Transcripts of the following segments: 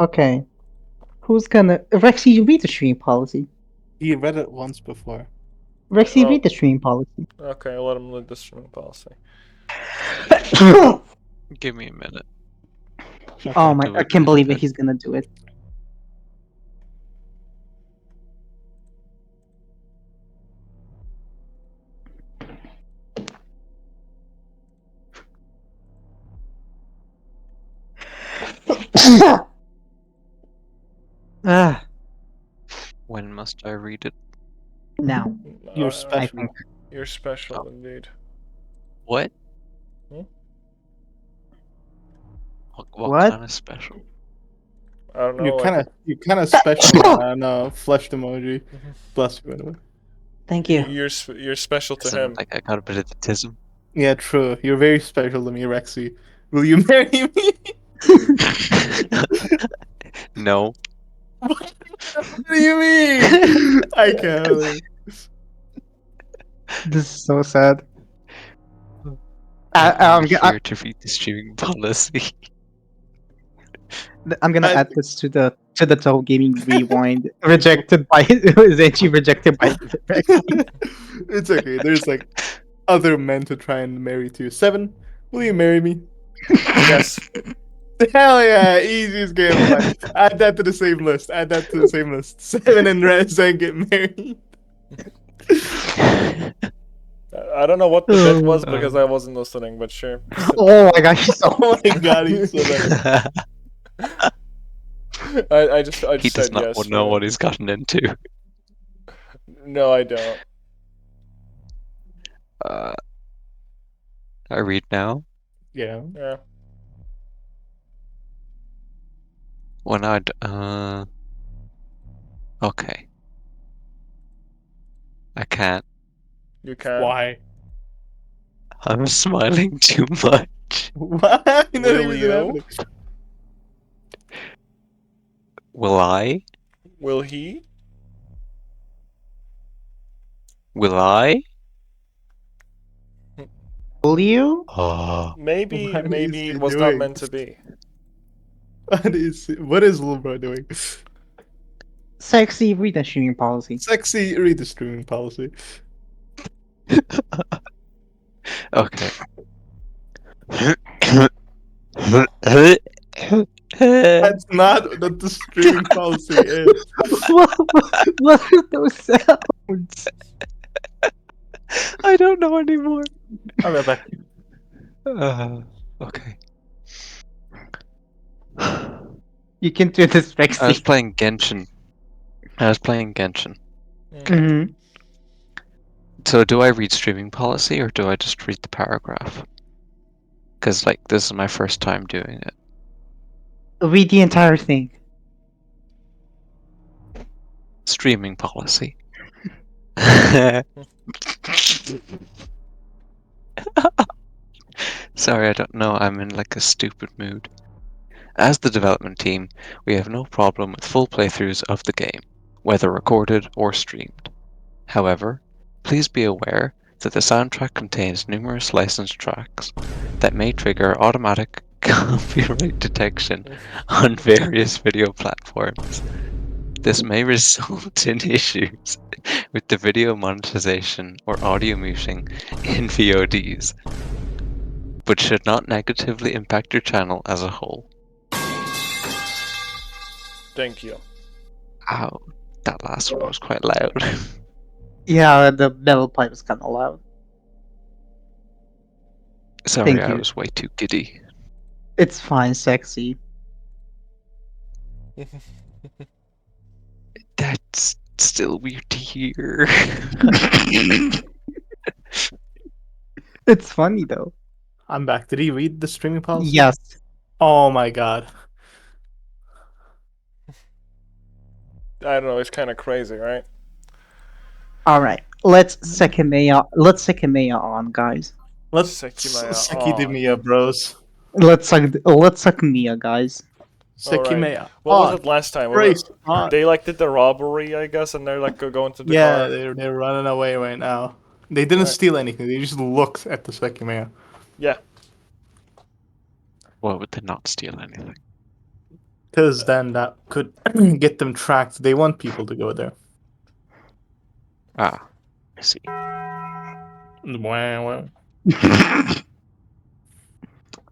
Okay. Who's gonna... Rexy, you read the stream policy. He read it once before. Rexy, Oh. read the stream policy. Okay, I'll let him lead the streaming policy. Give me a minute. Oh my... Do I it can't in believe it. 10. He's gonna do it. Ah, When must I read it? now. You're I special. think. You're special indeed. What? Hmm? What What? kind of special? I don't know. You're kind of special. I don't know. Fleshed emoji. Bless you, by the way. Thank you. You're special to Isn't him. like I got a bit of autism? Yeah, true. You're very special to me, Rexy. Will you marry me? No. What do you mean? I can't believe. This is so sad. I'm I'm here to read the streaming policy. gonna I- add this to the Toho Gaming Rewind. Rejected by Zenchi, rejected by Rexy. It's okay. There's like other men to try and marry too. 7. Will you marry me? Yes. Hell yeah! Easiest game of life. Add that to the same list. Add that to the same list. 7 and Rezan get married. I don't know what the bit was because I wasn't listening, but sure. Oh my gosh, he's so Oh my god, he's so bad. I just He does said not yes. know what he's gotten into. No, I don't. I read now. Yeah. Yeah. When I'd okay. I can't. You can. Why? I'm smiling too much. Why? Nothing Will was you? happening. Will I? Will he? Will I? Will you? Oh. Maybe What is maybe he it was not doing? meant to be. What is little bro doing? Sexy, read the streaming policy. Sexy, read the streaming policy. Okay. That's not what the streaming policy is. What are those sounds? I don't know anymore. I'll be back. Okay. You can do this, I was Rexy. playing Genshin. Mhm. So do I read streaming policy or do I just read the paragraph? Because like this is my first time doing it. Read the entire thing. Streaming policy. Sorry, I don't know. I'm in like a stupid mood. As the development team, we have no problem with full playthroughs of the game, whether recorded or streamed. However, please be aware that the soundtrack contains numerous licensed tracks that may trigger automatic copyright detection on various video platforms. This may result in issues with the video monetization or audio muting in VODs, but should not negatively impact your channel as a whole. Thank you. Ow, that last one was quite loud. Yeah, the metal pipe is kind of loud. Sorry, Thank I you. was way too giddy. It's fine, Sexy. That's still weird to hear. It's funny though. I'm back. Did he read the streaming policy? Yes. Oh my god. I don't know, it's kind of crazy, right? All right. Let's Sekimeiya on, guys. Let's Sekimeiya Sekimeiya, bros. Let's suck Mia, guys. Sekimeiya. What was it last time? Brace on. They like did the robbery, I guess, and they're like going to the Yeah, car. they're running away right now. They didn't Right. steal anything. They just looked at the Sekimeiya. Yeah. Why would they not steal anything? Because then that could get them tracked. They want people to go there. Ah, I see. Wah, wah.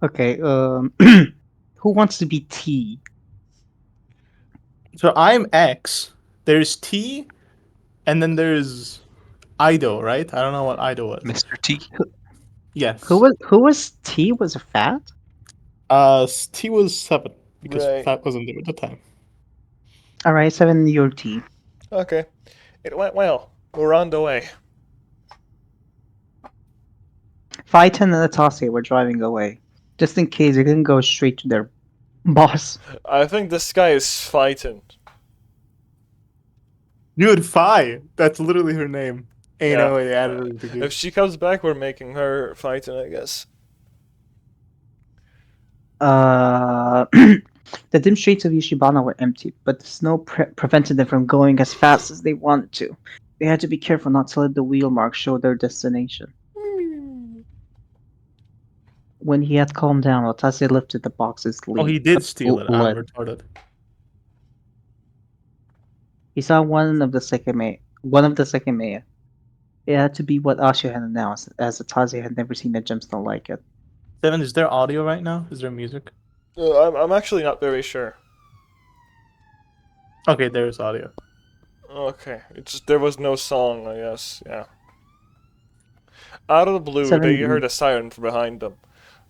Okay. Who wants to be T? So I'm X. There's T, and then there's Ido, right? I don't know what Ido was. Mr. T. Yes. Who was T? Was it fat? T was 7 because Right. Fat wasn't there at the time. All right, 7. Your T. Okay. It went well. We're on the way. Phaeton and Natasha were driving away, just in case they didn't go straight to their boss. I think this guy is fighting. Dude, Phi. That's literally her name. Ain't Yeah. no way they added her to the game. If she comes back, we're making her fighting, I guess. The dim streets of Ishibana were empty, but the snow prevented them from going as fast as they wanted to. They had to be careful not to let the wheel marks show their destination. When he had calmed down, Otase lifted the box's lid. Oh, he did steal it. I'm lid. retarded. He saw one of the Sekimeiya. It had to be what Ashu had announced, as Otase had never seen a gemstone like it. 7, is there audio right now? Is there music? I'm actually not very sure. Okay, there's audio. Okay, there was no song, I guess. Yeah. Out of the blue, 7. they heard a siren from behind them.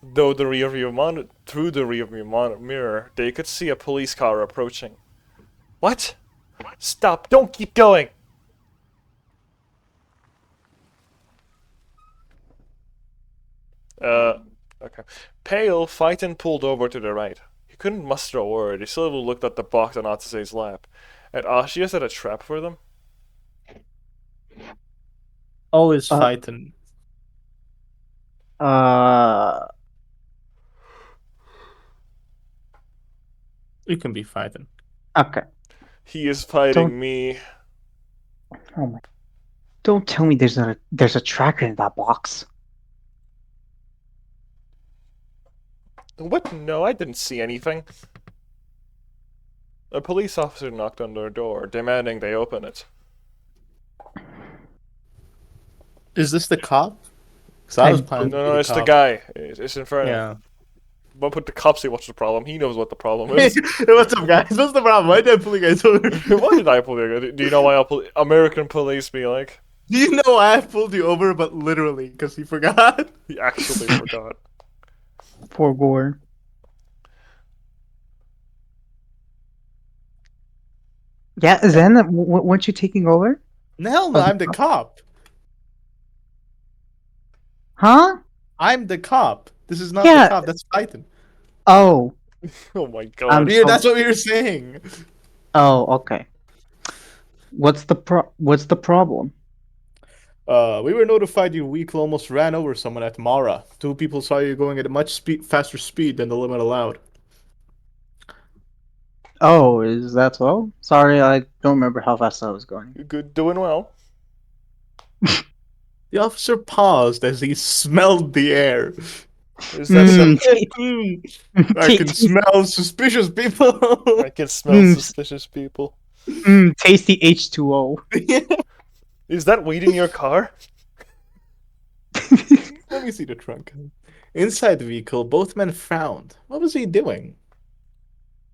Through the rearview mirror, they could see a police car approaching. What? Stop! Don't keep going! Okay. Pale, Phaeton pulled over to the right. He couldn't muster a word. He slowly looked at the box on Atsuse's lap. And Ashia set a trap for them? Oh, is Uh, fighting. You can be fighting. Okay. He is fighting Don't- me. Oh my! Don't tell me there's a tracker in that box. What? No, I didn't see anything. A police officer knocked on their door, demanding they open it. Is this the cop? Because I was I planning to No, be no, the it's the cop. guy. It's Inferno. Yeah. But put the cops see what's the problem. He knows what the problem is. What's up, guys? What's the problem? Why did I pull you guys over? Why did I pull you? Do you know why American police be like? Do you know why I pulled you over? But literally, because he forgot. He actually forgot. Forewarned. Yeah, Zen, weren't you taking over? Hell no, I'm the cop. Huh? I'm the cop. This is not Yeah. the cop. That's fighting. Oh. Oh my I'm god. Yeah, so- that's what we were saying. Oh, okay. What's the problem? We were notified your vehicle almost ran over someone at Mara. 2 people saw you going at a much faster speed than the limit allowed. Oh, is that so? Sorry, I don't remember how fast I was going. Good, doing well. The officer paused as he smelled the air. Is that I can smell suspicious people. I can smell Mm. suspicious people. Tasty H2O. Is that weed in your car? Let me see the trunk. Inside the vehicle, both men frowned. What was he doing?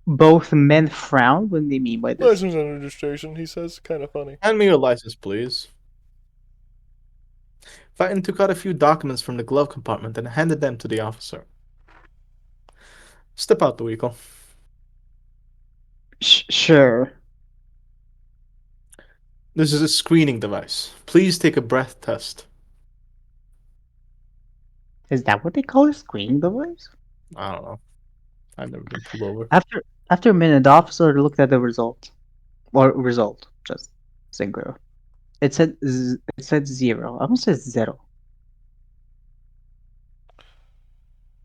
Both men frowned. What do they mean by this? License and registration, he says. Kind of funny. Hand me your license, please. Fighton took out a few documents from the glove compartment and handed them to the officer. Step out the vehicle. Sure. This is a screening device. Please take a breath test. Is that what they call a screening device? I don't know. I've never been pulled over. After a minute, the officer looked at the result. Just singular. It said 0. I almost said 0.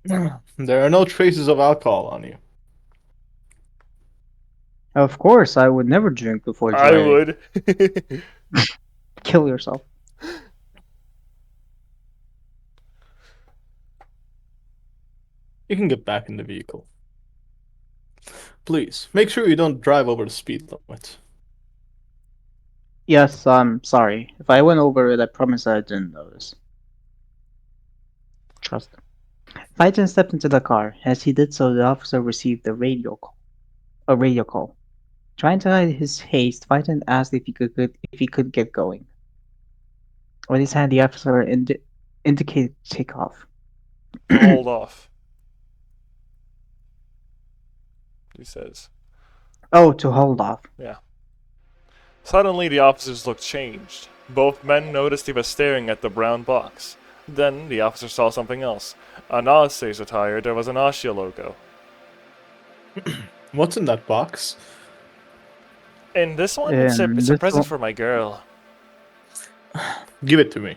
There are no traces of alcohol on you. Of course, I would never drink before I driving. would. Kill yourself. You can get back in the vehicle. Please, make sure you don't drive over the speed limit. Yes, I'm sorry. If I went over it, I promise I didn't notice. Trust. Phaeton stepped into the car. As he did so, the officer received a radio call. Trying to hide his haste, Phaeton asked if he could get going. With his hand, the officer indicated takeoff. To hold off, he says. Oh, to hold off. Yeah. Suddenly, the officer's look changed. Both men noticed he was staring at the brown box. Then, the officer saw something else. On Odyssey's attire, there was an Ashia logo. What's in that box? In this one, it's a This present one, for my girl. Give it to me.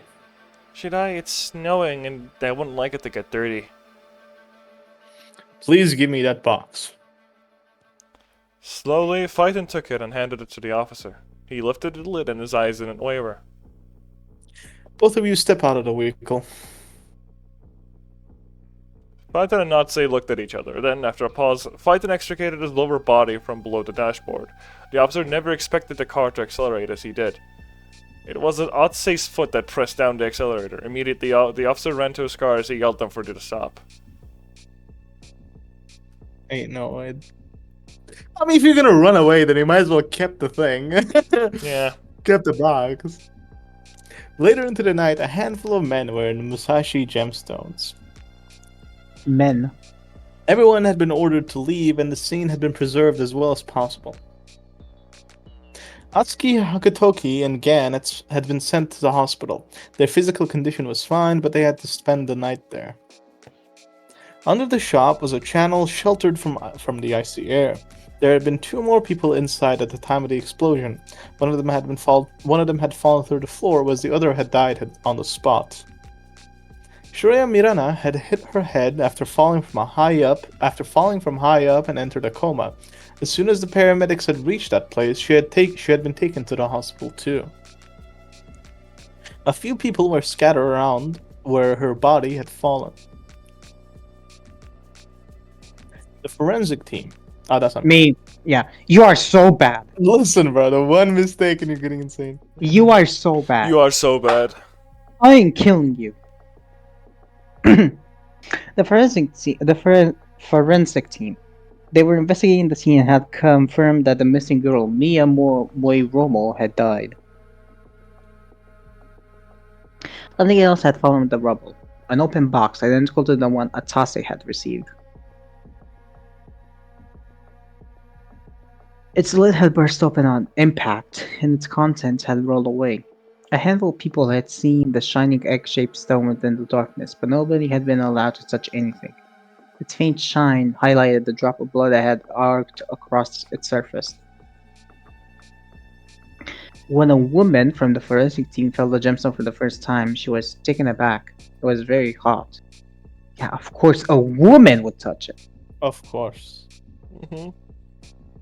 Should I? It's snowing, and I wouldn't like it to get dirty. Please give me that box. Slowly, Phaeton took it and handed it to the officer. He lifted the lid and his eyes didn't waver. Both of you step out of the vehicle. Phaeton and Natsei looked at each other. Then, after a pause, Phaeton extricated his lower body from below the dashboard. The officer never expected the car to accelerate as he did. It was Natsei's foot that pressed down the accelerator. Immediately, the officer ran to his car as he yelled them for it to stop. Ain't no way. I mean, if you're gonna run away, then you might as well kept the thing. Yeah. Kept the box. Later into the night, a handful of men were in Musashi Gemstones. men. Everyone had been ordered to leave, and the scene had been preserved as well as possible. Atsuki Hakutoki and Gan had been sent to the hospital. Their physical condition was fine, but they had to spend the night there. Under the shop was a channel sheltered from the icy air. There had been 2 more people inside at the time of the explosion. One of them had fallen through the floor, whereas the other had died on the spot. Shreya Mirana had hit her head after falling from high up and entered a coma. As soon as the paramedics had reached that place, she had been taken to the hospital too. A few people were scattered around where her body had fallen. The forensic team. Oh, that's not Me. Yeah. You are so bad. Listen, bro, the one mistake and you're getting insane. You are so bad. You are so bad. I am killing you. The forensic team. They were investigating the scene and had confirmed that the missing girl, Mia Moiromo, had died. Nothing else had fallen in the rubble. An open box identical to the one Atase had received. Its lid had burst open on impact, and its contents had rolled away. A handful of people had seen the shining egg-shaped stone within the darkness, but nobody had been allowed to touch anything. Its faint shine highlighted the drop of blood that had arced across its surface. When a woman from the forensic team felt the gemstone for the first time, she was taken aback. It was very hot. Yeah, of course a woman would touch it. Of course. Hmm.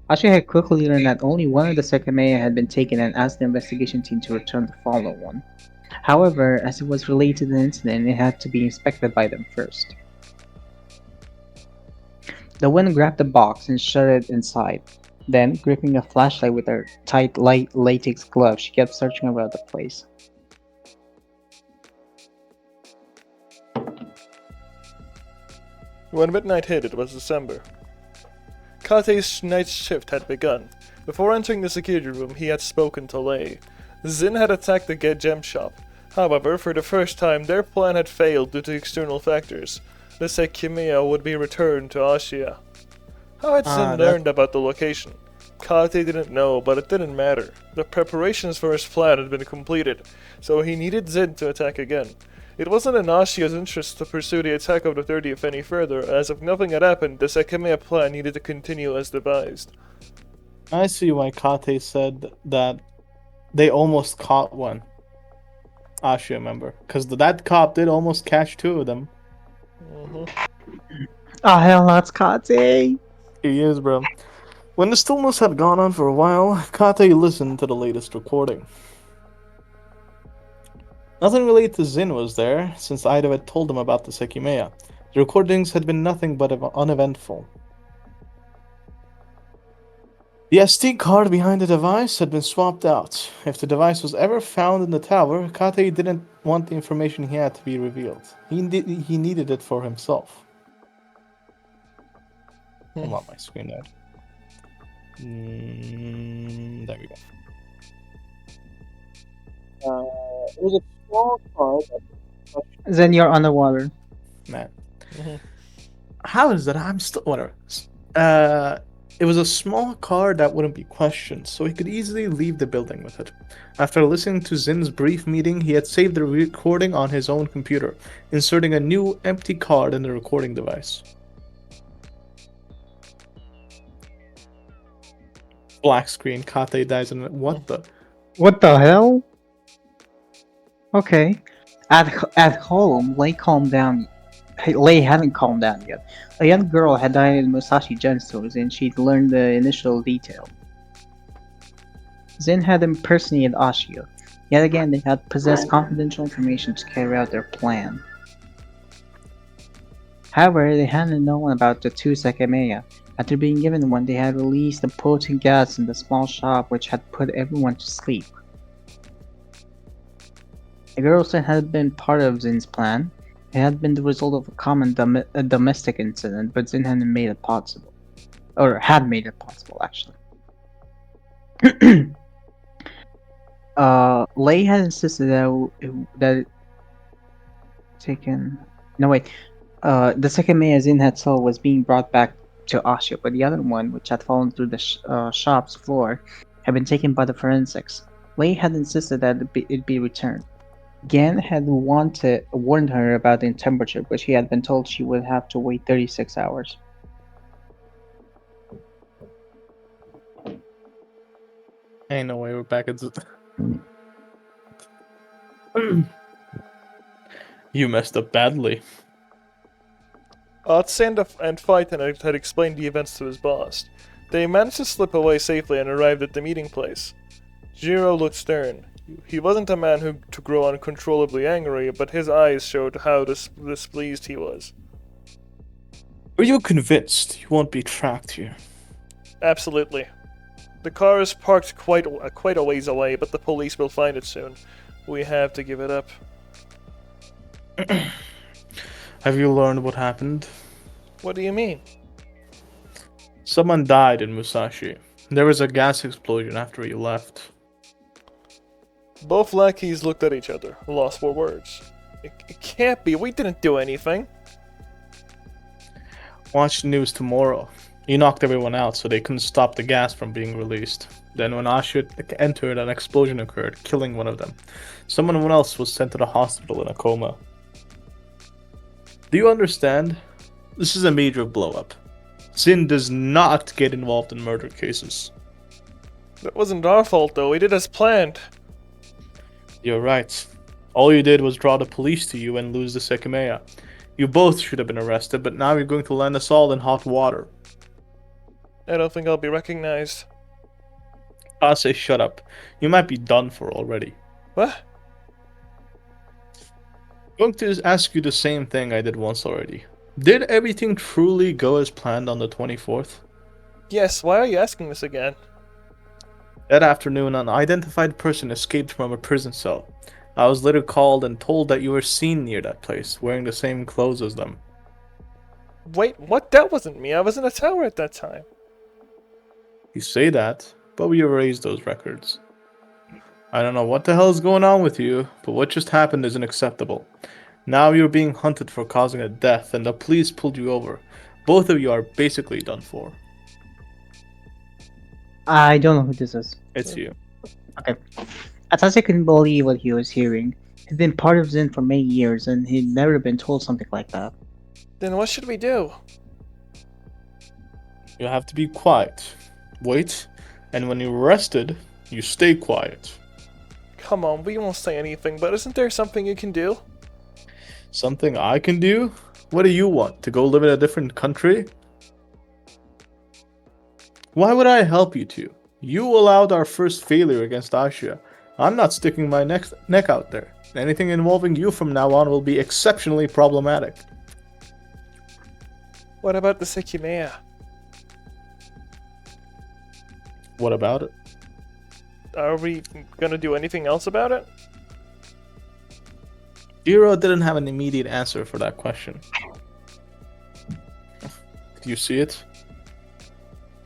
Ashi had quickly learned that only one of the Sekimeiya had been taken and asked the investigation team to return the fallen one. However, as it was related to the incident, it had to be inspected by them first. The woman grabbed the box and shut it inside. Then, gripping a flashlight with her tight latex glove, she kept searching around the place. When midnight hit, it was December. Kate's night shift had begun. Before entering the security room, he had spoken to Lei. Zin had attacked the gem shop. However, for the first time, their plan had failed due to external factors. The Sekimeiya would be returned to Ashia. How had Zin learned about the location? Kate didn't know, but it didn't matter. The preparations for his plan had been completed, so he needed Zin to attack again. It wasn't in Ashia's interest to pursue the attack of the 30th any further, as if nothing had happened, the Sekimeiya plan needed to continue as devised. I see why Kate said that they almost caught one. Ashia member. Because that cop did almost catch 2 of them. Oh hell, that's Kate! He is, bro. When the stillness had gone on for a while, Kate listened to the latest recording. Nothing related to Zin was there, since Ida had told him about the Sekimeiya. The recordings had been nothing but uneventful. The SD card behind the device had been swapped out. If the device was ever found in the tower, Kate didn't want the information he had to be revealed. He needed it for himself. Hold on, my screen died. There we go. It was a small card. Then you're underwater. Man, Mhm. how is that? I'm still whatever. It was a small card that wouldn't be questioned, so he could easily leave the building with it. After listening to Zin's brief meeting, he had saved the recording on his own computer, inserting a new empty card in the recording device. Black screen. Kate dies in it. What the? What the hell? Okay. At home, Lei calmed down. Lei hadn't calmed down yet. A young girl had died in Musashi gemstones, and she'd learned the initial detail. Zen had impersonated Ashio. Yet again, they had possessed confidential information to carry out their plan. However, they hadn't known about the two Sekimeiya. After being given one, they had released a potent gas in the small shop which had put everyone to sleep. The girl scene had been part of Zin's plan. It had been the result of a common domestic incident, but Zin hadn't made it possible. Or had made it possible, actually. Lei had insisted that taken. No, wait. The second Maya Zin had saw was being brought back to Asha, but the other one, which had fallen through the shop's floor, had been taken by the forensics. Lei had insisted that it be returned. Gan had warned her about the temperature, but she had been told she would have to wait 36 hours. Ain't no way we're back at You messed up badly. Otse and Phaeton had explained the events to his boss. They managed to slip away safely and arrived at the meeting place. Jiro looked stern. He wasn't a man who to grow uncontrollably angry, but his eyes showed how displeased he was. Are you convinced you won't be tracked here? Absolutely. The car is parked quite a ways away, but the police will find it soon. We have to give it up. Have you learned what happened? What do you mean? Someone died in Musashi. There was a gas explosion after you left. Both lackeys looked at each other, lost for words. It can't be. We didn't do anything. Watch the news tomorrow. You knocked everyone out so they couldn't stop the gas from being released. Then when Ashut entered, an explosion occurred, killing one of them. Someone else was sent to the hospital in a coma. Do you understand? This is a major blow-up. Sin does not get involved in murder cases. That wasn't our fault, though. We did as planned. You're right. All you did was draw the police to you and lose the Sekimeiya. You both should have been arrested, but now you're going to land us all in hot water. I don't think I'll be recognized. I say shut up. You might be done for already. What? Going to ask you the same thing I did once already. Did everything truly go as planned on the 24th? Yes, why are you asking this again? That afternoon, an identified person escaped from a prison cell. I was later called and told that you were seen near that place, wearing the same clothes as them. Wait, what? That wasn't me. I was in a tower at that time. You say that, but we erased those records. I don't know what the hell is going on with you, but what just happened isn't acceptable. Now you're being hunted for causing a death, and the police pulled you over. Both of you are basically done for. I don't know who this is. It's you. Okay. Atase couldn't believe what he was hearing. He'd been part of Zen for many years, and he'd never been told something like that. Then what should we do? You have to be quiet. Wait, and when you're arrested, you stay quiet. Come on, we won't say anything, but isn't there something you can do? Something I can do? What do you want? To go live in a different country? Why would I help you two? You allowed our first failure against Asia. I'm not sticking my neck out there. Anything involving you from now on will be exceptionally problematic. What about the Sekimeiya? What about it? Are we gonna do anything else about it? Jiro didn't have an immediate answer for that question. Did you see it?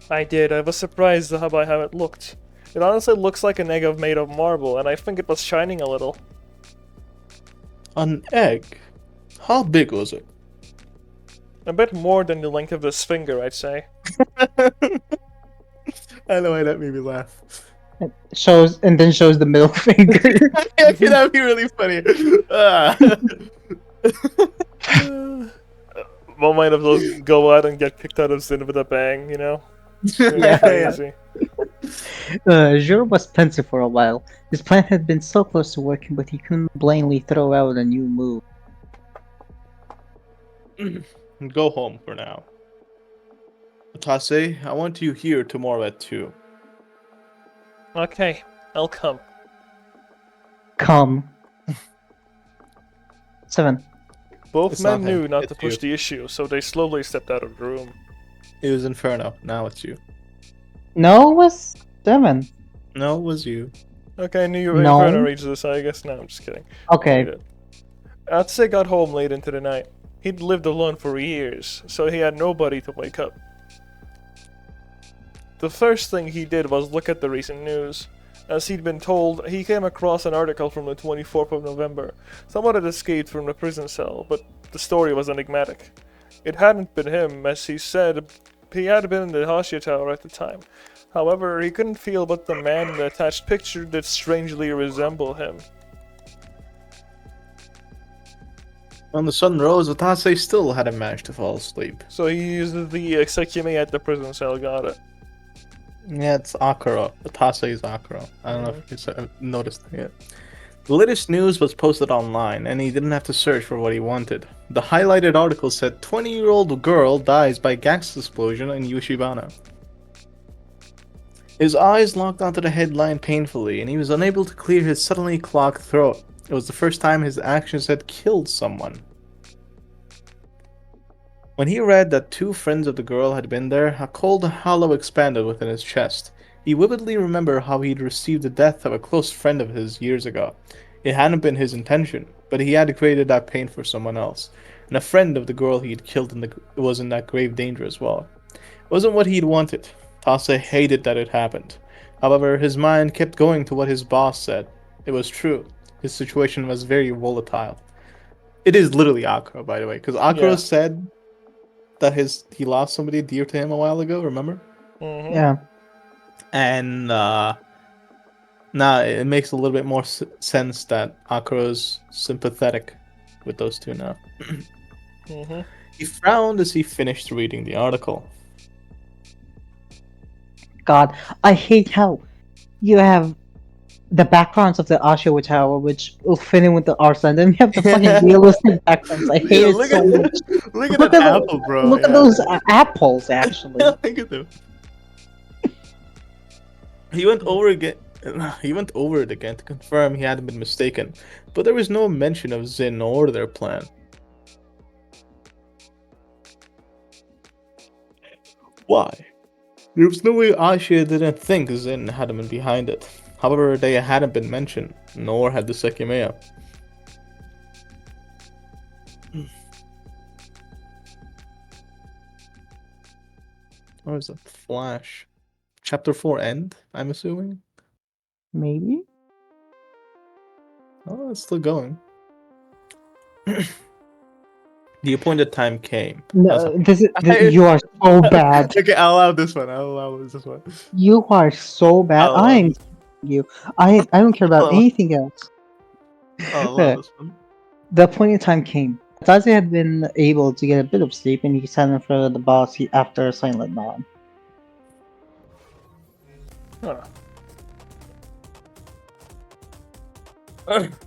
I did. I was surprised by how it looked. It honestly looks like an egg made of marble, and I think it was shining a little. An egg? How big was it? A bit more than the length of this finger, I'd say. I know why that made me laugh. Shows and then shows the middle finger. Okay, that'd be really funny. One might as well go out and get kicked out of Zin with a bang, you know? Yeah. Crazy. Jiro was pensive for a while. His plan had been so close to working, but he couldn't blindly throw out a new move. Go home for now. Tase, I want you here tomorrow at 2. Okay, I'll come. Come. 7. Both It's men not him, knew not it's to push you. the issue, so they slowly stepped out of the room. It was Inferno. Now it's you. No, it was 7. No, it was you. Okay, I knew you were No. Inferno reads this, I guess. No, I'm just kidding. Okay. Atse got home late into the night. He'd lived alone for years, so he had nobody to wake up. The first thing he did was look at the recent news. As he'd been told, he came across an article from the 24th of November. Someone had escaped from the prison cell, but the story was enigmatic. It hadn't been him, as he said he had been in the Hashia Tower at the time. However, he couldn't feel but the man in the attached picture did strangely resemble him. When the sun rose, Atase still hadn't managed to fall asleep. So he used the Sekimeiya at the prison cell, got it. Yeah, it's Akuro. Atase is Akuro. I don't know if you noticed that yet. The latest news was posted online, and he didn't have to search for what he wanted. The highlighted article said 20-year-old girl dies by gas explosion in Yoshibana. His eyes locked onto the headline painfully, and he was unable to clear his suddenly clogged throat. It was the first time his actions had killed someone. When he read that 2 friends of the girl had been there, a cold hollow expanded within his chest. He vividly remembered how he'd received the death of a close friend of his years ago. It hadn't been his intention, but he had created that pain for someone else. And a friend of the girl he'd killed was in that grave danger as well. It wasn't what he'd wanted. Tase hated that it happened. However, his mind kept going to what his boss said. It was true. His situation was very volatile. It is literally Akuro, by the way, because Akuro Yeah. said that he lost somebody dear to him a while ago, remember? Mm-hmm. Yeah. And now it makes a little bit more sense that Akuro's sympathetic with those 2 now. Mm-hmm. He frowned as he finished reading the article. God, I hate how you have the backgrounds of the Ashio Tower, which will fit in with the arts, and then you have the fucking realistic backgrounds. I hate Yeah, it so much. Look at Look that at apple, bro. Look at those apples, actually. Look at them. He went over again. He went over it again to confirm he hadn't been mistaken, but there was no mention of Zin or their plan. Why? There was no way Aisha didn't think Zin hadn't been behind it. However, they hadn't been mentioned, nor had the Sekimeiya. Where is that flash? Chapter 4 end, I'm assuming? Maybe? Oh, it's still going. The appointed time came. No, you are so bad. Okay, I'll allow this one. This one. You are so bad. I'll allow I'm this you. I don't care about Oh. anything else. I'll allow this one. The appointed time came. Taze had been able to get a bit of sleep, and he sat in front of the boss after a silent nod. Huh.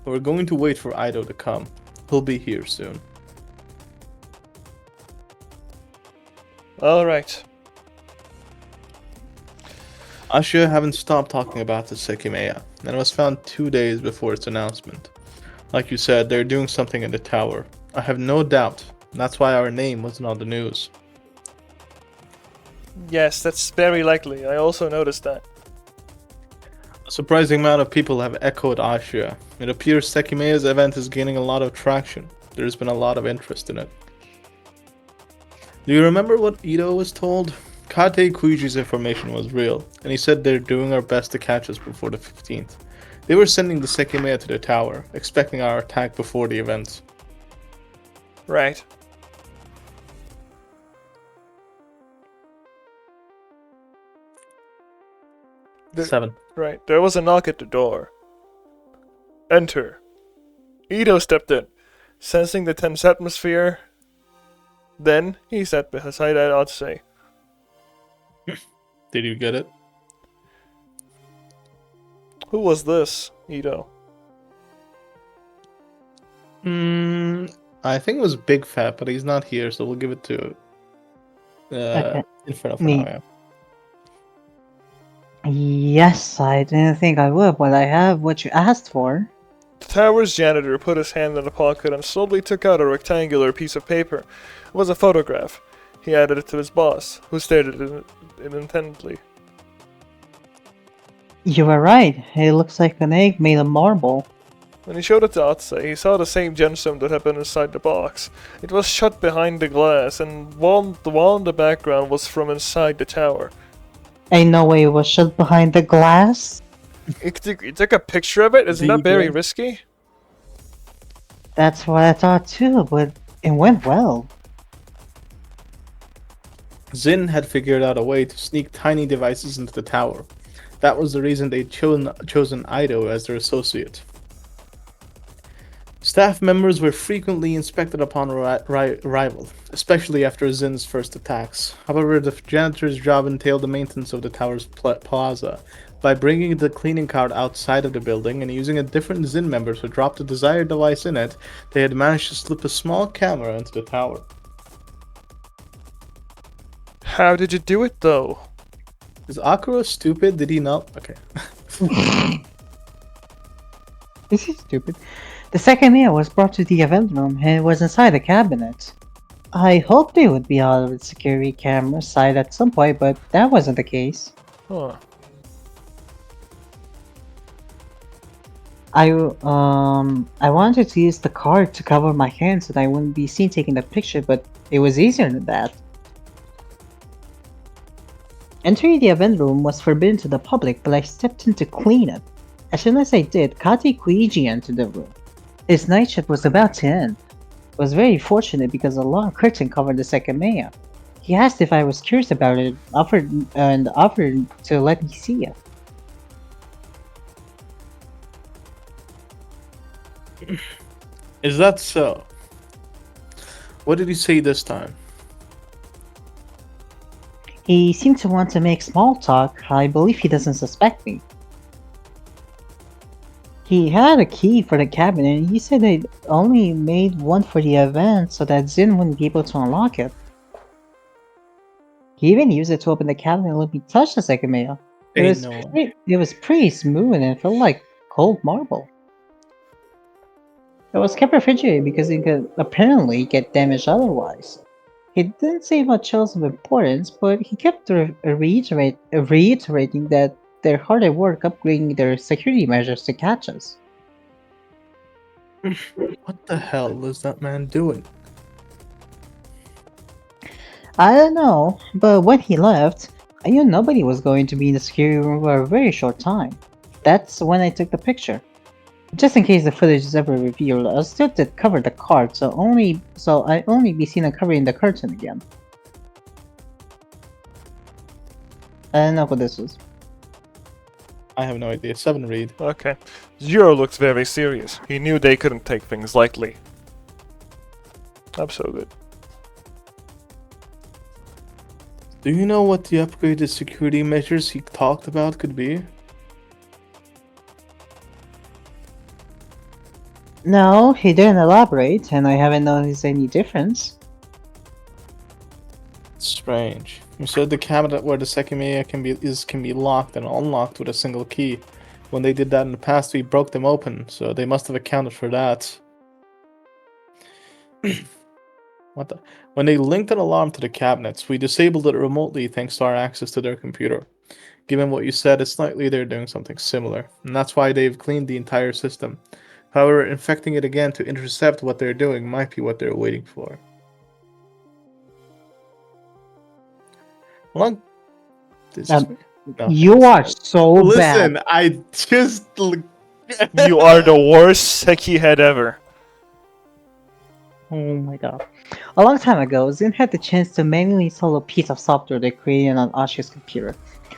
We're going to wait for Ido to come. He'll be here soon. Alright. Asha haven't stopped talking about the Sekimeiya, and it was found 2 days before its announcement. Like you said, they're doing something in the tower. I have no doubt. That's why our name wasn't on the news. Yes, that's very likely. I also noticed that. A surprising amount of people have echoed Ashia. It appears Sekimeiya's event is gaining a lot of traction. There's been a lot of interest in it. Do you remember what Ito was told? Kate Kuiji's information was real, and he said they're doing our best to catch us before the 15th. They were sending the Sekimeiya to the tower, expecting our attack before the event. Right. There- 7. Right. There was a knock at the door. Enter. Ito stepped in, sensing the tense atmosphere. Then he sat beside Odyssey. Did you get it? Who was this, Ito? I think it was Big Fat, but he's not here, so we'll give it to Inferno for now, Me. yeah. Yes, I didn't think I would, but I have what you asked for. The tower's janitor put his hand in a pocket and slowly took out a rectangular piece of paper. It was a photograph. He handed it to his boss, who stared at it intently. You were right. It looks like an egg made of marble. When he showed it to Otse, he saw the same gemstone that had been inside the box. It was shut behind the glass, and the wall in the background was from inside the tower. Ain't no way it was shut behind the glass. You took a picture of it? Isn't that very The- risky? That's what I thought too, but it went well. Zin had figured out a way to sneak tiny devices into the tower. That was the reason they'd chosen Ido as their associate. Staff members were frequently inspected upon arrival, especially after Zin's first attacks. However, the janitor's job entailed the maintenance of the tower's plaza. By bringing the cleaning cart outside of the building and using a different Zin member to drop the desired device in it, they had managed to slip a small camera into the tower. How did you do it, though? Is Akura stupid? Did he not? Okay. This is stupid. The second meal was brought to the event room and it was inside the cabinet. I hoped they would be out of the security camera side at some point, but that wasn't the case. Huh. I wanted to use the card to cover my hand so that I wouldn't be seen taking the picture, but it was easier than that. Entering the event room was forbidden to the public, but I stepped in to clean it. As soon as I did, Kate Kuiji entered the room. His night shift was about to end. It was very fortunate because a long curtain covered the Sekimeiya. He asked if I was curious about it, offered to let me see it. Is that so? What did he say this time? He seemed to want to make small talk. I believe he doesn't suspect me. He had a key for the cabinet and he said they'd only made one for the event so that Zin wouldn't be able to unlock it. He even used it to open the cabinet and let me touch the Sekimeiya. Ain't no one. It was pretty smooth and it felt like cold marble. It was kept refrigerated because it could apparently get damaged otherwise. He didn't say much else of importance, but he kept reiterating that they're hard at work upgrading their security measures to catch us. What the hell is that man doing? I don't know, but when he left, I knew nobody was going to be in the security room for a very short time. That's when I took the picture. Just in case the footage is ever revealed, I'll still cover the card, so I only be seen uncovering the curtain again. I don't know what this was. I have no idea. 7 read. Okay. Zero looks very serious. He knew they couldn't take things lightly. I'm so good. Do you know what the upgraded security measures he talked about could be? No, he didn't elaborate, and I haven't noticed any difference. Strange. You said the cabinet where the Sekimeiya can be locked and unlocked with a single key. When they did that in the past, we broke them open, so they must have accounted for that. What the? When they linked an alarm to the cabinets, we disabled it remotely thanks to our access to their computer. Given what you said, it's likely they're doing something similar, and that's why they've cleaned the entire system. However, infecting it again to intercept what they're doing might be what they're waiting for. How long? Is this Um, me? No. you are so bad. Listen, I just. You are the worst Seki head ever. Oh my god. A long time ago, Zin had the chance to manually install a piece of software they created on Ashia's computer.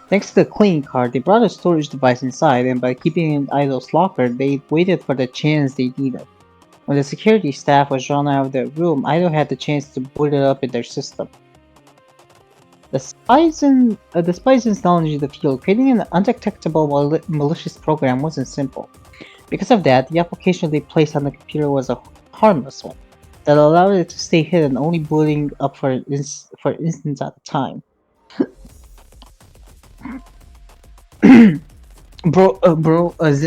Thanks to the cleaning card, they brought a storage device inside, and by keeping it in Idol's locker, they waited for the chance they needed. When the security staff was drawn out of their room, Idol had the chance to boot it up in their system. Despite Zin's knowledge of the field, creating an undetectable malicious program wasn't simple. Because of that, the application they placed on the computer was a harmless one that allowed it to stay hidden, only booting up for instance at a time. Zin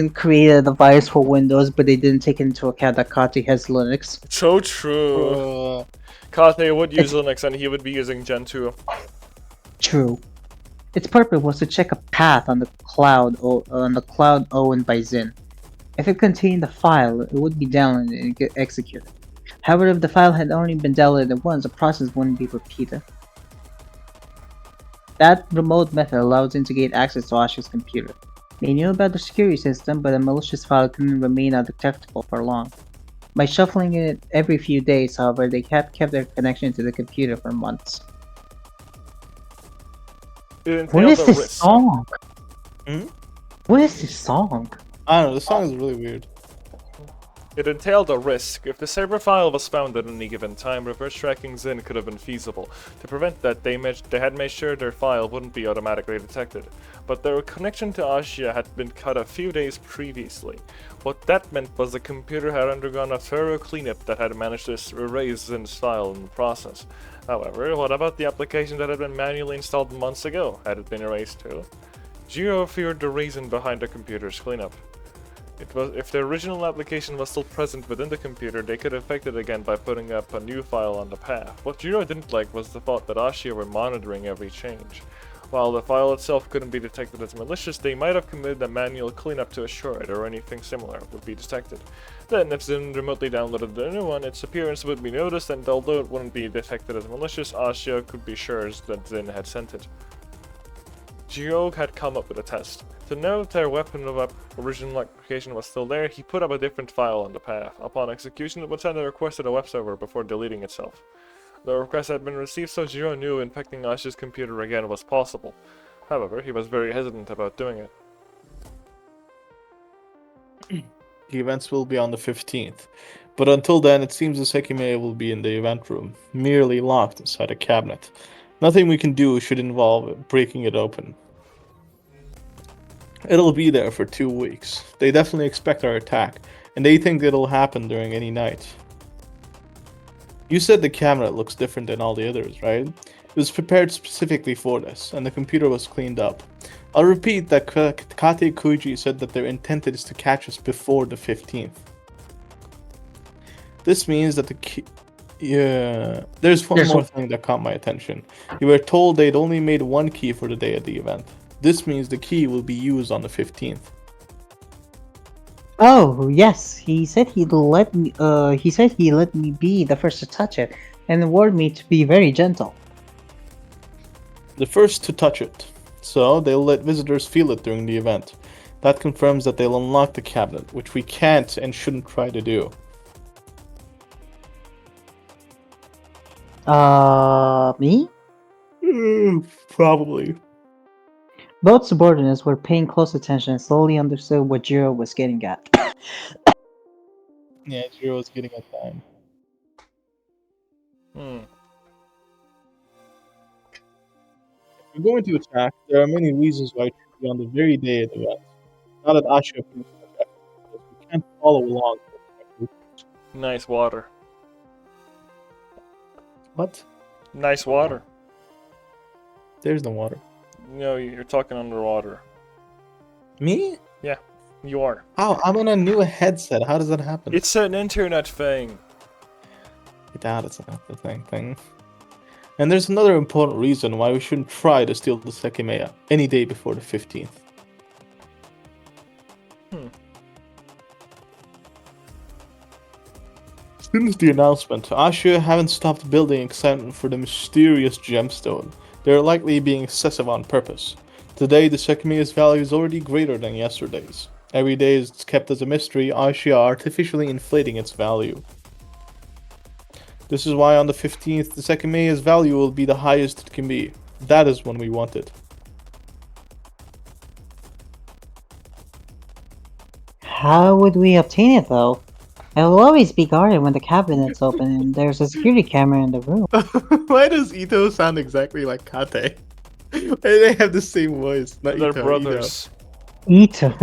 created a device for Windows, but they didn't take into account that Kati has Linux. So true. Kate would use Linux and he would be using Gen 2. True. Its purpose was to check a path on the cloud owned by Zin. If it contained a file, it would be downloaded and get executed. However, if the file had only been downloaded once, the process wouldn't be repeated. That remote method allowed Zin to gain access to Ashia's computer. They knew about the security system, but a malicious file couldn't remain undetectable for long. By shuffling it every few days, however, they had kept their connection to the computer for months. What is this song? Hmm? What is this song? I don't know, this song is really weird. It entailed a risk. If the server file was found at any given time, reverse tracking Zin could have been feasible. To prevent that, they had made sure their file wouldn't be automatically detected. But their connection to Ashia had been cut a few days previously. What that meant was the computer had undergone a thorough cleanup that had managed to erase Zin's file in the process. However, what about the application that had been manually installed months ago? Had it been erased too? Jiro feared the reason behind the computer's cleanup. If the original application was still present within the computer, they could affect it again by putting up a new file on the path. What Jiro didn't like was the thought that Ashia were monitoring every change. While the file itself couldn't be detected as malicious, they might have committed a manual cleanup to assure it, or anything similar would be detected. Then, if Zin remotely downloaded the new one, its appearance would be noticed, and although it wouldn't be detected as malicious, Ashia could be sure that Zin had sent it. Jiro had come up with a test. To know if their weapon of original application was still there, he put up a different file on the path. Upon execution, it would send a request to the web server before deleting itself. The request had been received, so Jiro knew infecting Ashia's computer again was possible. However, he was very hesitant about doing it. The events will be on the 15th. But until then, it seems the Sekimeiya will be in the event room, merely locked inside a cabinet. Nothing we can do should involve breaking it open. It'll be there for 2 weeks. They definitely expect our attack, and they think it'll happen during any night. You said the cabinet looks different than all the others, right? It was prepared specifically for this, and the computer was cleaned up. I'll repeat that Kate Kuji said that their intent is to catch us before the 15th. This means that the key... Yeah... There's one more thing that caught my attention. You were told they'd only made one key for the day of the event. This means the key will be used on the 15th. Oh yes, he said he'd let me. He said he let me be the first to touch it, and warned me to be very gentle. The first to touch it, so they'll let visitors feel it during the event. That confirms that they'll unlock the cabinet, which we can't and shouldn't try to do. Me? Probably. Both subordinates were paying close attention and slowly understood what Jiro was getting at. Yeah, Jiro's getting a time. If we're going to attack, there are many reasons why it should be on the very day of the event. Not that Ashia feels like because we can't follow along. Nice water. What? Nice water. There's no water. No, you're talking underwater. Me? Yeah, you are. How? I'm on a new headset. How does that happen? It's an internet thing. I doubt it's not the same thing. And there's another important reason why we shouldn't try to steal the Sekimeiya any day before the 15th. Since the announcement, Ashia haven't stopped building excitement for the mysterious gemstone. They're likely being excessive on purpose. Today, the Sekimeiya's value is already greater than yesterday's. Every day it's kept as a mystery, Ashia are artificially inflating its value. This is why on the 15th, the Sekimeiya's value will be the highest it can be. That is when we want it. How would we obtain it, though? It will always be guarded when the cabinet's open and there's a security camera in the room. Why does Ito sound exactly like Kate? They have the same voice. Not They're Ito, brothers. Ito.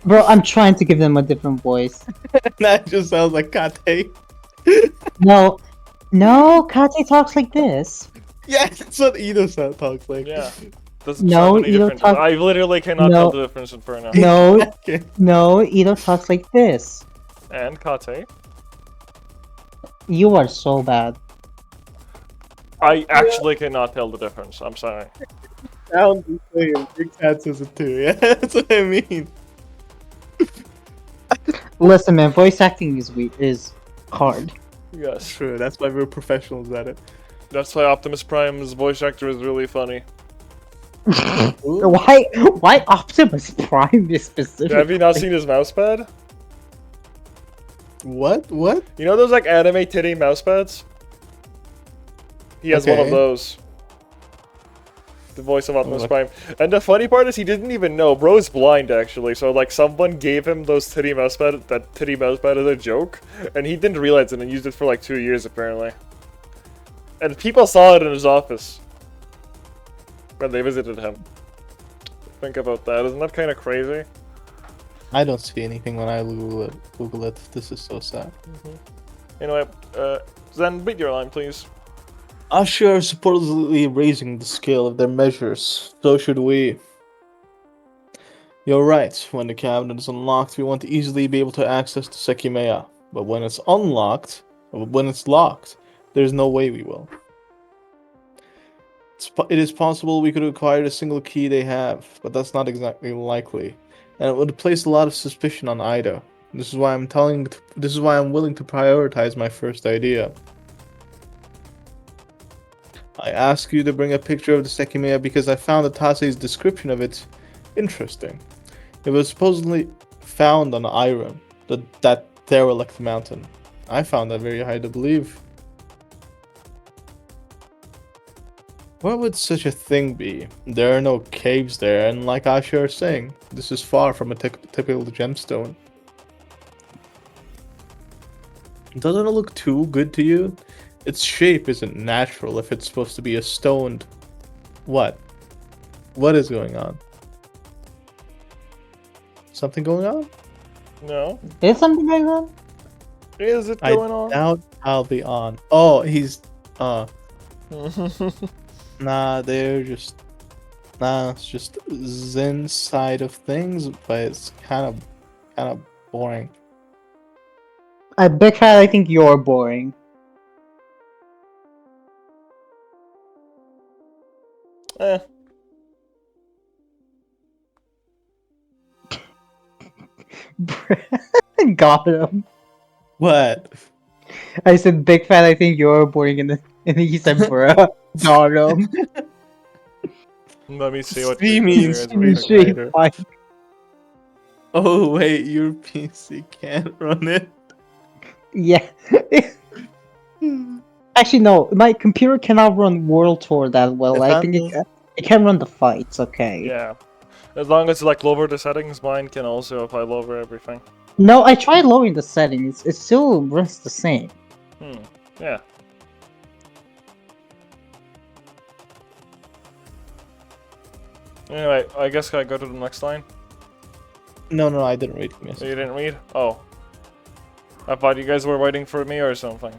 Bro, I'm trying to give them a different voice. Ito. That just sounds like Kate. No, Kate talks like this. Yeah, that's what Ito talks like. Yeah. Doesn't No, sound any you don't different. talk- I literally cannot No. tell the difference in pronoun. No, Okay. no, Ito talks like this. And Kate. You are so bad. I actually cannot tell the difference. I'm sorry. Sounds the same. Big Cat says it too. Yeah, that's what I mean. Listen, man, voice acting is hard. Yes. True. That's why we're professionals at it. That's why Optimus Prime's voice actor is really funny. Ooh. Why Optimus Prime is specific? Have you not seen his mousepad? What? What? You know those like anime titty mousepads? He has one of Okay. those. The voice of Optimus Oh. Prime. And the funny part is he didn't even know. Bro is blind actually, so like someone gave him that titty mousepad as a joke, and he didn't realize it and used it for like 2 years apparently. And people saw it in his office when they visited him. Think about that. Isn't that kind of crazy? I don't see anything when I Google it. This is so sad. Anyway, Zen, beat your line, please. Ashia are supposedly raising the scale of their measures. So should we. You're right. When the cabinet is unlocked, we want to easily be able to access the Sekimeiya. But when it's locked, there's no way we will. It is possible we could acquire the single key they have, but that's not exactly likely, and it would place a lot of suspicion on Ida. This is why I'm willing to prioritize my first idea. I ask you to bring a picture of the Sekimeiya because I found Atase's description of it interesting. It was supposedly found on Iron, that derelict mountain. I found that very hard to believe. Where would such a thing be? There are no caves there, and like Ashia is saying, this is far from a typical gemstone. Doesn't it look too good to you? Its shape isn't natural if it's supposed to be a stoned... What? What is going on? Something going on? No. Is something going on? Is it I going on? doubt I'll be on. Oh, he's... Nah, it's just Zen side of things, but it's kind of boring. Big Fat, I think you're boring. Eh. Got him. What? I said, Big Fat, I think you're boring, and then he said, bruh. Got him. Let me see what C your means computer is street running. fighter. Oh wait, your PC can't run it. Yeah. Actually, no. My computer cannot run World Tour that well. If I I'm think the- it can run the fights. Okay. Yeah. As long as like lower the settings, mine can also if I lower everything. No, I tried lowering the settings. It still runs the same. Yeah. Anyway, I guess I go to the next line. No, I didn't read the So message. you didn't read? Oh. I thought you guys were waiting for me or something.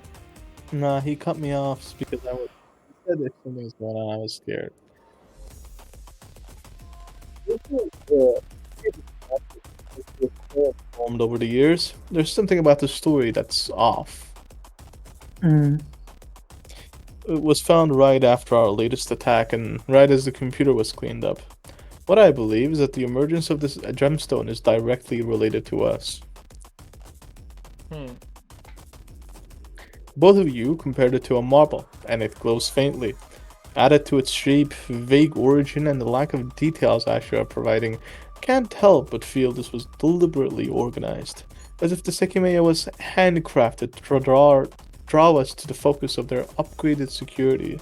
Nah, he cut me off because he said if something's going on, I was scared. Formed over the years, there's something about the story that's off. Mm. It was found right after our latest attack and right as the computer was cleaned up. What I believe is that the emergence of this gemstone is directly related to us. Hmm. Both of you compared it to a marble, and it glows faintly. Added to its shape, vague origin, and the lack of details Asher are providing, can't help but feel this was deliberately organized, as if the Sekimeiya was handcrafted to draw us to the focus of their upgraded security.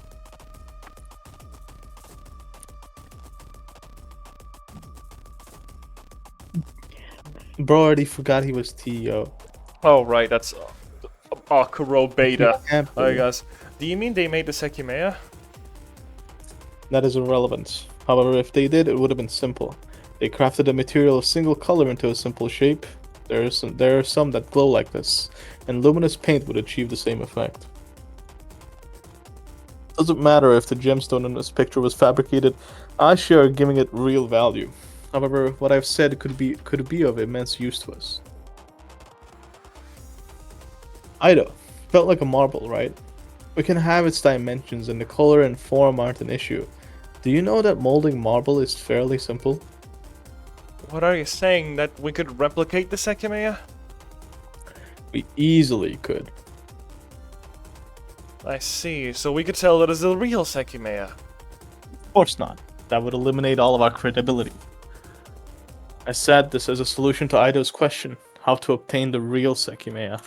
Bro already forgot he was TO. Oh, right, that's Akuro Beta, Can't I be. guess. Do you mean they made the Sekimeiya? That is irrelevant. However, if they did, it would have been simple. They crafted a material of single color into a simple shape. There are some that glow like this, and luminous paint would achieve the same effect. Doesn't matter if the gemstone in this picture was fabricated, I share giving it real value. However, what I've said could be of immense use to us. Ido, felt like a marble, right? We can have its dimensions and the color and form aren't an issue. Do you know that molding marble is fairly simple? What are you saying, that we could replicate the Sekimeiya? We easily could. I see, so we could tell that it's the real Sekimeiya. Of course not. That would eliminate all of our credibility. I said this as a solution to Ido's question, how to obtain the real Sekimeiya.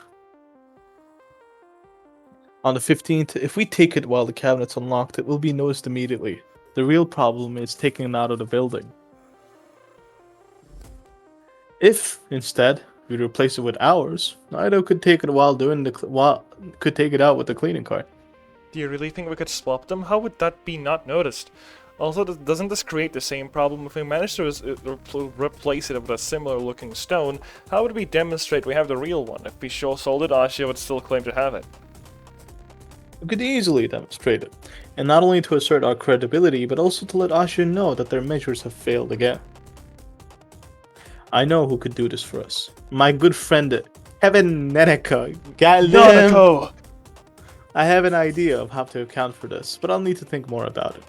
On the 15th, if we take it while the cabinet's unlocked, it will be noticed immediately. The real problem is taking it out of the building. If, instead, we replace it with ours, Ido could take it could take it out with the cleaning cart. Do you really think we could swap them? How would that be not noticed? Also, doesn't this create the same problem if we manage to replace it with a similar looking stone? How would we demonstrate we have the real one? If we sold it, Ashia would still claim to have it. We could easily demonstrate it, and not only to assert our credibility, but also to let Asher know that their measures have failed again. I know who could do this for us. My good friend, Kevin Neneko. Goddamn! Yonako! I have an idea of how to account for this, but I'll need to think more about it.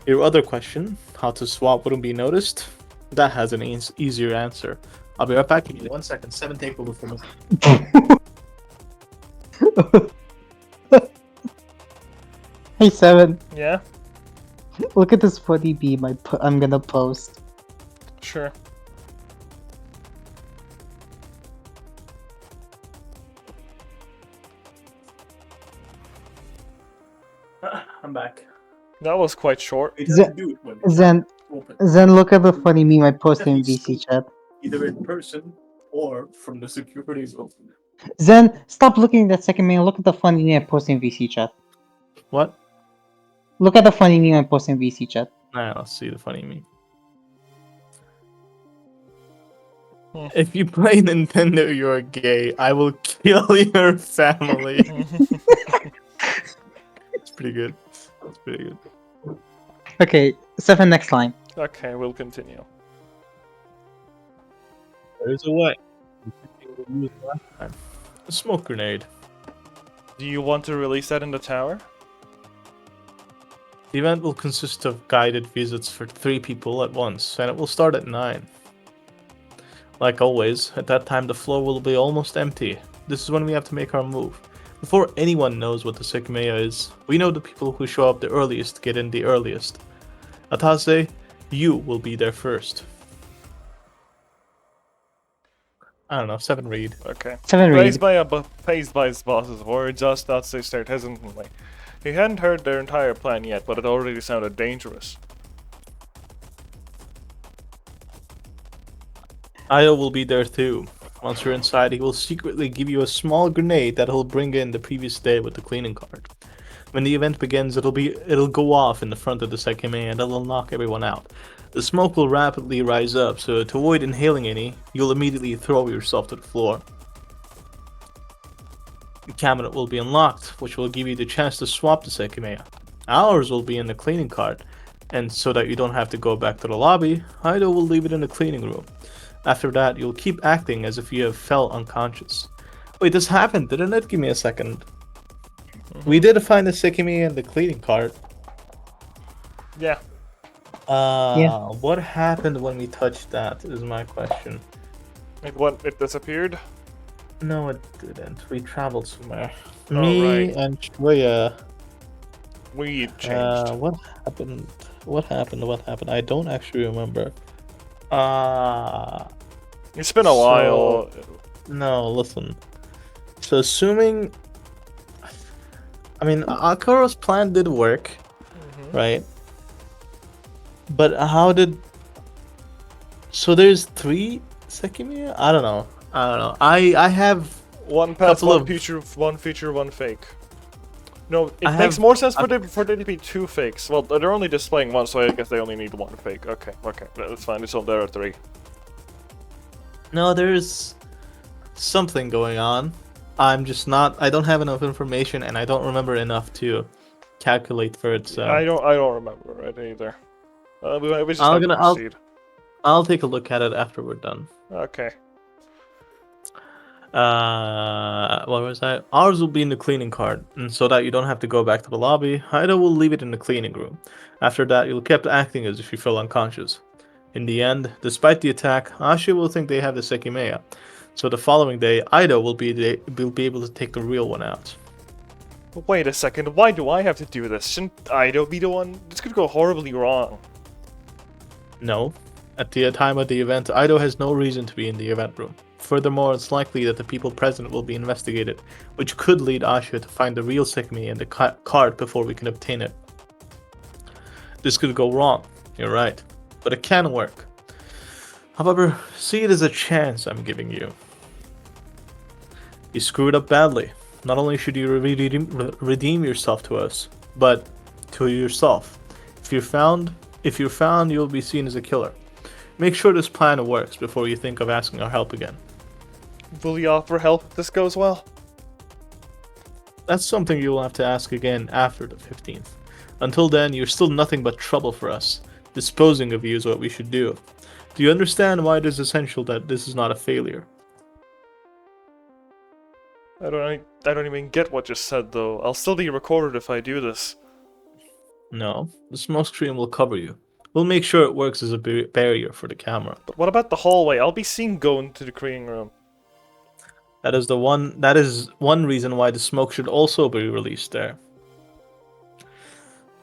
Your other question, how to swap wouldn't be noticed, that has an easier answer. I'll be right back. Give me 1 second. 7 take over for me. Hey, Seven, Yeah? look at this funny meme I'm gonna post. Sure. I'm back. That was quite short. Zen, look at the funny meme I posted in VC chat. Either in person or from the security room. Zen, stop looking at that second meme. Look at the funny meme I posted in VC chat. What? Look at the funny meme I posted in VC chat. Nah, I'll see the funny meme. Hmm. If you play Nintendo, you're gay. I will kill your family. It's pretty good. It's pretty good. Okay, Seven, next line. Okay, we'll continue. There's a way. A smoke grenade. Do you want to release that in the tower? The event will consist of guided visits for 3 people at once, and it will start at 9. Like always, at that time the floor will be almost empty. This is when we have to make our move. Before anyone knows what the Sekimeiya is, we know the people who show up the earliest get in the earliest. Atase, you will be there first. I don't know, 7 read. Okay. Seven, read. Praised by his boss's words, just thought they stared hesitantly. He hadn't heard their entire plan yet, but it already sounded dangerous. Io will be there too. Once you're inside, he will secretly give you a small grenade that he'll bring in the previous day with the cleaning cart. When the event begins, it'll go off in the front of the Sekimeiya and it'll knock everyone out. The smoke will rapidly rise up, so to avoid inhaling any, you'll immediately throw yourself to the floor. The cabinet will be unlocked, which will give you the chance to swap the Sekimeiya. Ours will be in the cleaning cart, and so that you don't have to go back to the lobby, Ido will leave it in the cleaning room. After that, you'll keep acting as if you have fell unconscious. Wait, this happened, didn't it? Give me a second. We did find the Sekimeiya in the cleaning cart. Yeah. Yeah. What happened when we touched that is my question. It disappeared? No, it didn't. We traveled somewhere. Oh, Me right. and Shreya. We changed. What happened? What happened? What happened? I don't actually remember. Uh, It's been a so- while. no, listen. So assuming, I mean, Akara's plan did work, right? But how did? So there's 3 Sekimiya? I don't know. I have One past, couple one of- future, one fake. No, it I makes have- more sense for there to be 2 fakes. Well, they're only displaying one, so I guess they only need 1 fake. Okay, that's fine. So there are 3. No, there's something going on. I'm just not. I don't have enough information, and I don't remember enough to calculate for it. So I don't remember it either. We just I'm have to gonna- I'll- proceed. I'll take a look at it after we're done. Okay. What was that? Ours will be in the cleaning cart, and so that you don't have to go back to the lobby, Haida will leave it in the cleaning room. After that, you'll keep acting as if you fell unconscious. In the end, despite the attack, Asha will think they have the Sekimeiya, so the following day, Ida will be able to take the real one out. But wait a second. Why do I have to do this? Shouldn't Ido be the one? This could go horribly wrong. No. At the time of the event, Ido has no reason to be in the event room. Furthermore, it's likely that the people present will be investigated, which could lead Asha to find the real Sekimeiya in the cart before we can obtain it. This could go wrong, you're right, but it can work. However, see it as a chance I'm giving you. You screwed up badly. Not only should you redeem yourself to us, but to yourself. If you're found, you'll be seen as a killer. Make sure this plan works before you think of asking our help again. Will you offer help if this goes well? That's something you'll have to ask again after the 15th. Until then, you're still nothing but trouble for us. Disposing of you is what we should do. Do you understand why it is essential that this is not a failure? I don't even get what you said though. I'll still be recorded if I do this. No, the smoke screen will cover you. We'll make sure it works as a barrier for the camera. But what about the hallway? I'll be seen going to the cleaning room. That is one reason why the smoke should also be released there.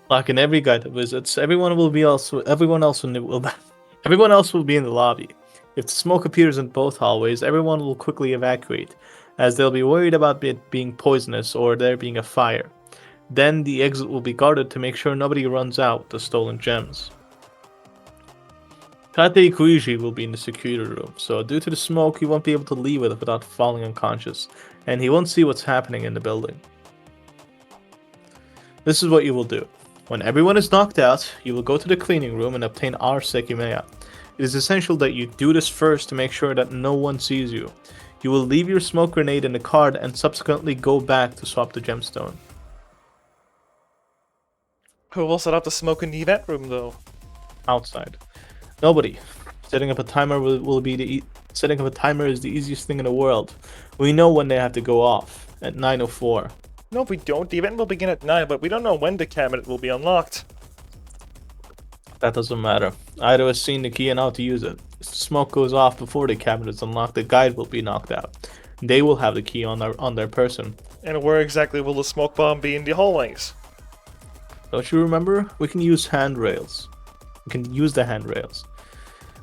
Like in every guide that visits, everyone else will be in the lobby. If the smoke appears in both hallways, everyone will quickly evacuate, as they'll be worried about it being poisonous or there being a fire. Then the exit will be guarded to make sure nobody runs out with the stolen gems. Kate Kuiji will be in the security room, so due to the smoke, he won't be able to leave it without falling unconscious, and he won't see what's happening in the building. This is what you will do. When everyone is knocked out, you will go to the cleaning room and obtain our Sekimeiya. It is essential that you do this first to make sure that no one sees you. You will leave your smoke grenade in the cart and subsequently go back to swap the gemstone. Who will set up the smoke in the event room though? Outside. Nobody. Setting up a timer setting up a timer is the easiest thing in the world. We know when they have to go off at 9:04. No, we don't. The event will begin at 9, but we don't know when the cabinet will be unlocked. That doesn't matter. Ido has seen the key and how to use it. If the smoke goes off before the cabinet is unlocked, the guide will be knocked out. They will have the key on their person. And where exactly will the smoke bomb be in the hallways? Don't you remember? We can use handrails. We can use the handrails.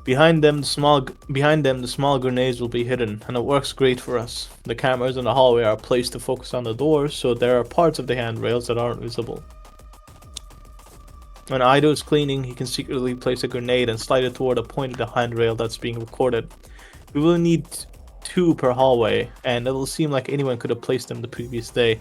Behind them, the small grenades will be hidden, and it works great for us. The cameras in the hallway are placed to focus on the doors, so there are parts of the handrails that aren't visible. When Ido is cleaning, he can secretly place a grenade and slide it toward a point of the handrail that's being recorded. We will need 2 per hallway, and it'll seem like anyone could have placed them the previous day.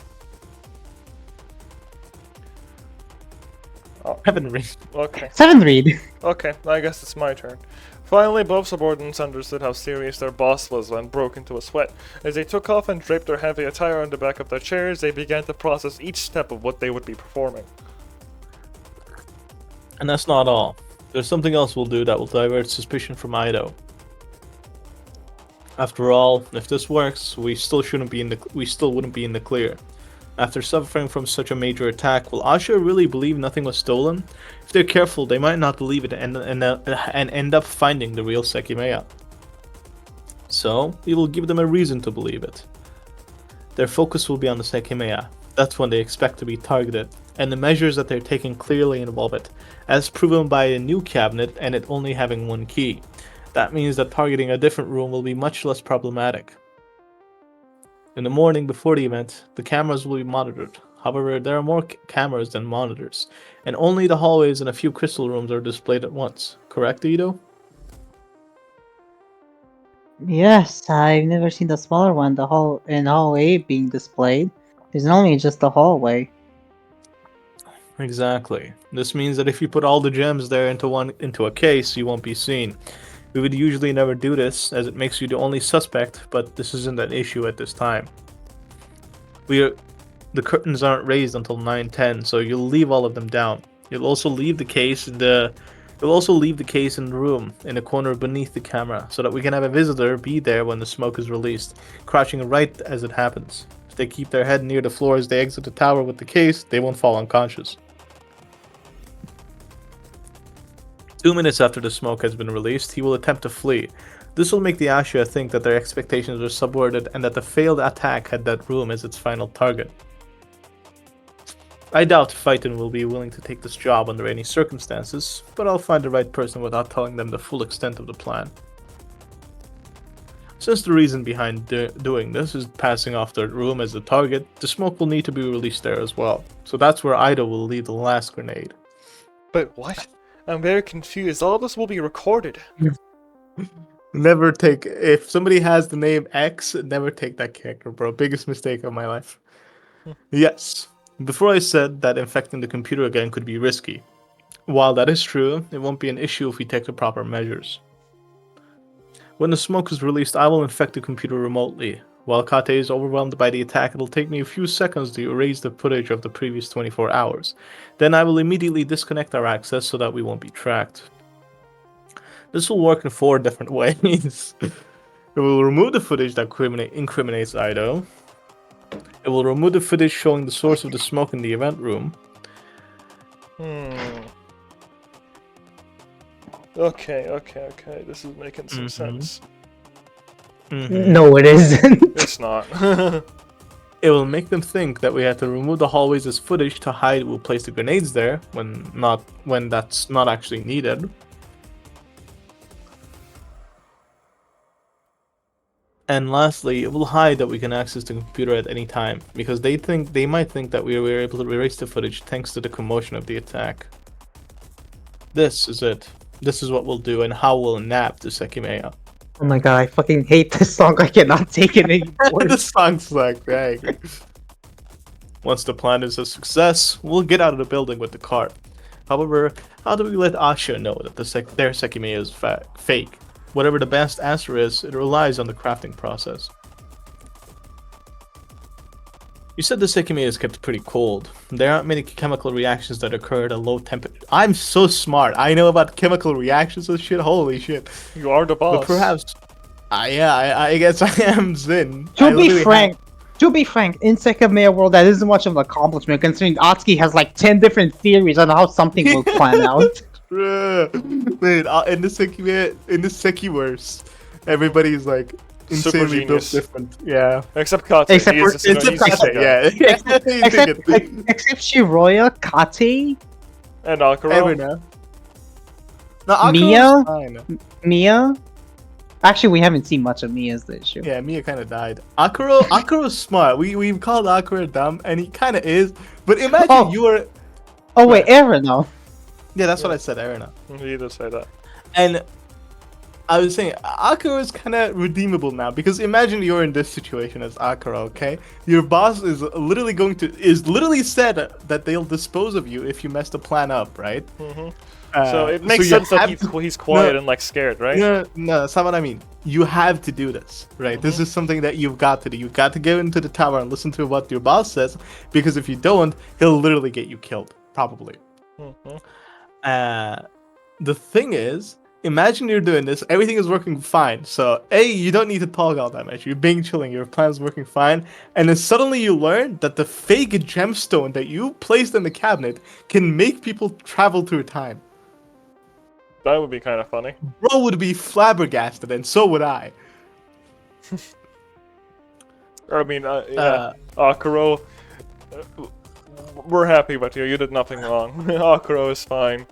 Oh. Heaven ring. Okay. 7th read. Okay, I guess it's my turn. Finally, both subordinates understood how serious their boss was and broke into a sweat. As they took off and draped their heavy attire on the back of their chairs, they began to process each step of what they would be performing. And that's not all. There's something else we'll do that will divert suspicion from Ido. After all, if this works, we still wouldn't be in the clear. After suffering from such a major attack, will Asha really believe nothing was stolen? If they're careful, they might not believe it and end up finding the real Sekimeiya. So, we will give them a reason to believe it. Their focus will be on the Sekimeiya. That's when they expect to be targeted, and the measures that they're taking clearly involve it, as proven by a new cabinet and it only having one key. That means that targeting a different room will be much less problematic. In the morning before the event, the cameras will be monitored. However, there are more cameras than monitors, and only the hallways and a few crystal rooms are displayed at once. Correct, Ito? Yes, I've never seen the smaller one, the hallway being displayed. There's only just the hallway. Exactly. This means that if you put all the gems there into a case, you won't be seen. We would usually never do this, as it makes you the only suspect, but this isn't an issue at this time. The curtains aren't raised until 9:10, so you'll leave all of them down. You'll also leave the case in the room in the corner beneath the camera, so that we can have a visitor be there when the smoke is released, crouching right as it happens. If they keep their head near the floor as they exit the tower with the case, they won't fall unconscious. 2 minutes after the smoke has been released, he will attempt to flee. This will make the Ashia think that their expectations were subverted and that the failed attack had that room as its final target. I doubt Phaeton will be willing to take this job under any circumstances, but I'll find the right person without telling them the full extent of the plan. Since the reason behind doing this is passing off the room as the target, the smoke will need to be released there as well. So that's where Ida will leave the last grenade. But what? I'm very confused. All of this will be recorded. Never take... If somebody has the name X, never take that character, bro. Biggest mistake of my life. Yes. Before I said that infecting the computer again could be risky. While that is true, it won't be an issue if we take the proper measures. When the smoke is released, I will infect the computer remotely. While Kate is overwhelmed by the attack, it'll take me a few seconds to erase the footage of the previous 24 hours. Then I will immediately disconnect our access so that we won't be tracked. This will work in 4 different ways. It will remove the footage that incriminates Ido. It will remove the footage showing the source of the smoke in the event room. Okay. This is making some sense. No, it isn't. It's not. It will make them think that we have to remove the hallways as footage to hide we'll place the grenades there when that's not actually needed. And lastly, it will hide that we can access the computer at any time, because they might think that we were able to erase the footage thanks to the commotion of the attack. This is it. This is what we'll do and how we'll nab the Sekimeiya. Oh my god, I fucking hate this song. I cannot take it anymore. This song's like, dang. Once the plan is a success, we'll get out of the building with the cart. However, how do we let Asha know that their Sekimeiya is fake? Whatever the best answer is, it relies on the crafting process. You said the Sekimeiya is kept pretty cold. There aren't many chemical reactions that occur at a low temperature. I'm so smart. I know about chemical reactions and shit. Holy shit. You are the boss. But perhaps... I guess I am Zin. To be frank, in Sekimeiya world, that isn't much of an accomplishment, considering Atsuki has like 10 different theories on how something will plan out. Wait, in the Sekiverse, everybody's like Super insanely built genius. different. Yeah. Except Kate. Except He is for- a Except easy Kate, guy. yeah. Except Shiroya, Kate, And Akira. Erina. No, Mia? Akira's fine. Mia. Actually, we haven't seen much of Mia's the issue. Yeah, Mia kind of died. Akira's smart. We've called Akira dumb, and he kind of is. But imagine you were... Oh wait, Aaron though. Yeah, that's what I said, Erina. You did say that. And I was saying, Akira is kind of redeemable now, because imagine you're in this situation as Akira, okay? Your boss is literally said that they'll dispose of you if you mess the plan up, right? So it makes you sense that have he's quiet No. and like scared, right? No, that's not what I mean. You have to do this, right? This is something that you've got to do. You've got to go into the tower and listen to what your boss says, because if you don't, he'll literally get you killed, probably. The thing is, Imagine you're doing this, everything is working fine. So, A, you don't need to talk all that much. You're being chilling, your plan's working fine. And then suddenly you learn that the fake gemstone that you placed in the cabinet can make people travel through time. That would be kind of funny. Bro would be flabbergasted, and so would I. I mean, yeah, Akuro, we're happy about you. You did nothing wrong. Akuro is fine.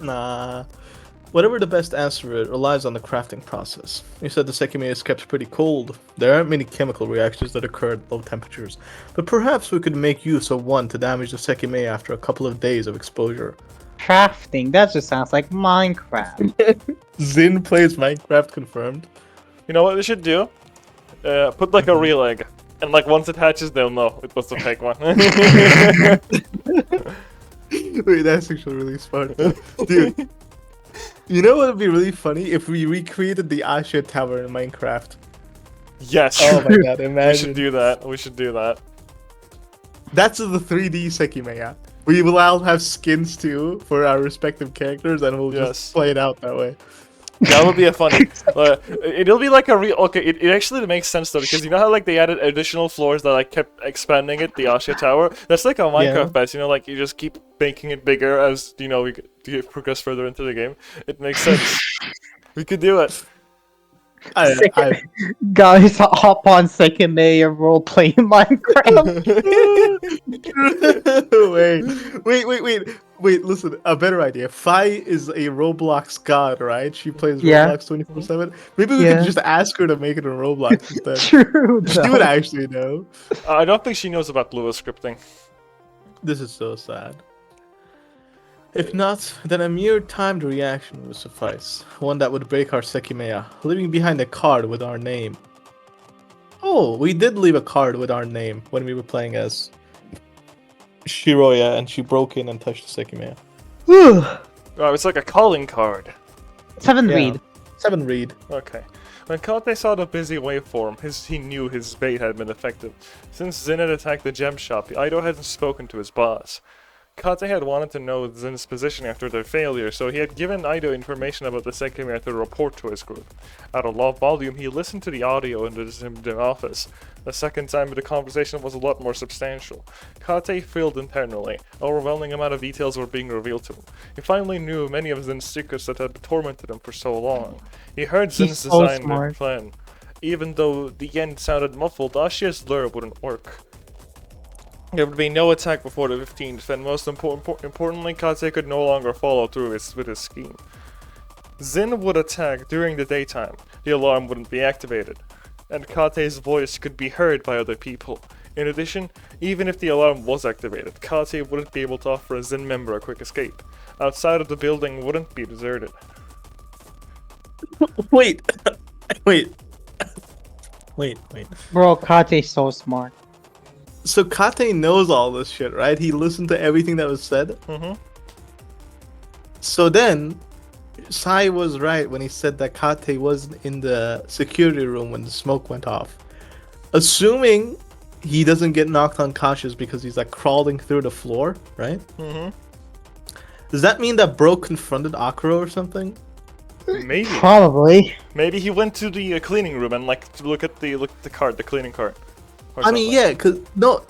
Nah. Whatever the best answer is relies on the crafting process. You said the Sekimeiya is kept pretty cold. There aren't many chemical reactions that occur at low temperatures, but perhaps we could make use of one to damage the Sekimeiya after a couple of days of exposure. Crafting, that just sounds like Minecraft. Zin plays Minecraft confirmed. You know what we should do? Put like a real egg, and like once it hatches, they'll know it was the fake one. Wait, that's actually really smart. Dude, you know what would be really funny? If we recreated the Asha Tower in Minecraft. Yes. Oh my god, We should imagine. do that. We should do that. That's the 3D Sekimeiya. We will all have skins too for our respective characters, and we'll Yes. just play it out that way. That would be a funny. It'll be like a real. Okay, it actually makes sense though, because you know how like they added additional floors that like kept expanding it, the Asha Tower. That's like a Minecraft base. You know, like you just keep making it bigger as you know we progress further into the game. It makes sense. We could do it. I, Guys, hop on Sekimeiya role-playing Minecraft. wait, listen, a better idea. Fi is a Roblox god, right? She plays Yeah. Roblox 24/7. Maybe we Yeah. could just ask her to make it in Roblox instead. True, She would though. actually know. I don't think she knows about Lua scripting. This is so sad. If not, then a mere timed reaction would suffice. One that would break our Sekimeiya, leaving behind a card with our name. Oh, we did leave a card with our name when we were playing as Shiroya, and she broke in and touched the Sekimeiya. Oh, it's like a calling card. 7 Yeah. read. 7 read. Okay. When Kate saw the busy waveform, he knew his bait had been effective. Since Zin had attacked the gem shop, Ido hadn't spoken to his boss. Kate had wanted to know Zin's position after their failure, so he had given Ido information about the Sekimeiya to report to his group. At a low volume, he listened to the audio in the office. The second time, the conversation was a lot more substantial. Kate thrilled internally. An overwhelming amount of details were being revealed to him. He finally knew many of Zin's secrets that had tormented him for so long. He heard Zin's so design and smart. plan. Even though the end sounded muffled, Ashia's lure wouldn't work. There would be no attack before the 15th, and most importantly, Kate could no longer follow through with his scheme. Zin would attack during the daytime. The alarm wouldn't be activated, and Kate's voice could be heard by other people. In addition, even if the alarm was activated, Kate wouldn't be able to offer a Zin member a quick escape. Outside of the building wouldn't be deserted. Wait. Wait. Bro, Kate's so smart. So Kate knows all this shit, right? He listened to everything that was said. Mm-hmm. So then, Sai was right when he said that Kate wasn't in the security room when the smoke went off. Assuming he doesn't get knocked unconscious because he's like crawling through the floor, right? Mm-hmm. Does that mean that Bro confronted Akuro or something? Maybe. Probably. Maybe he went to the cleaning room and like to look at the card, the cleaning card. Or I mean, something. yeah, cause no,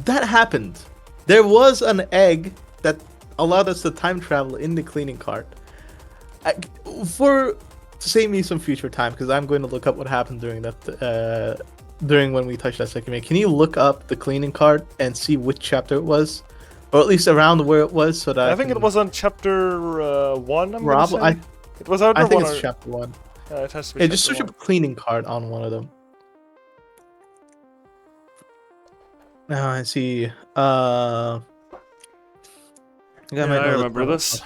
that happened. There was an egg that allowed us to time travel in the cleaning cart. To save me some future time, because I'm going to look up what happened during that, during when we touched that Sekimeiya. Can you look up the cleaning cart and see which chapter it was, or at least around where it was, so that I think it was on chapter 1. I'm gonna say. It was either I think one it's or... chapter 1. it has to be. Yeah, just chapter search up cleaning cart on one of them. Now I see. I Yeah, I remember this.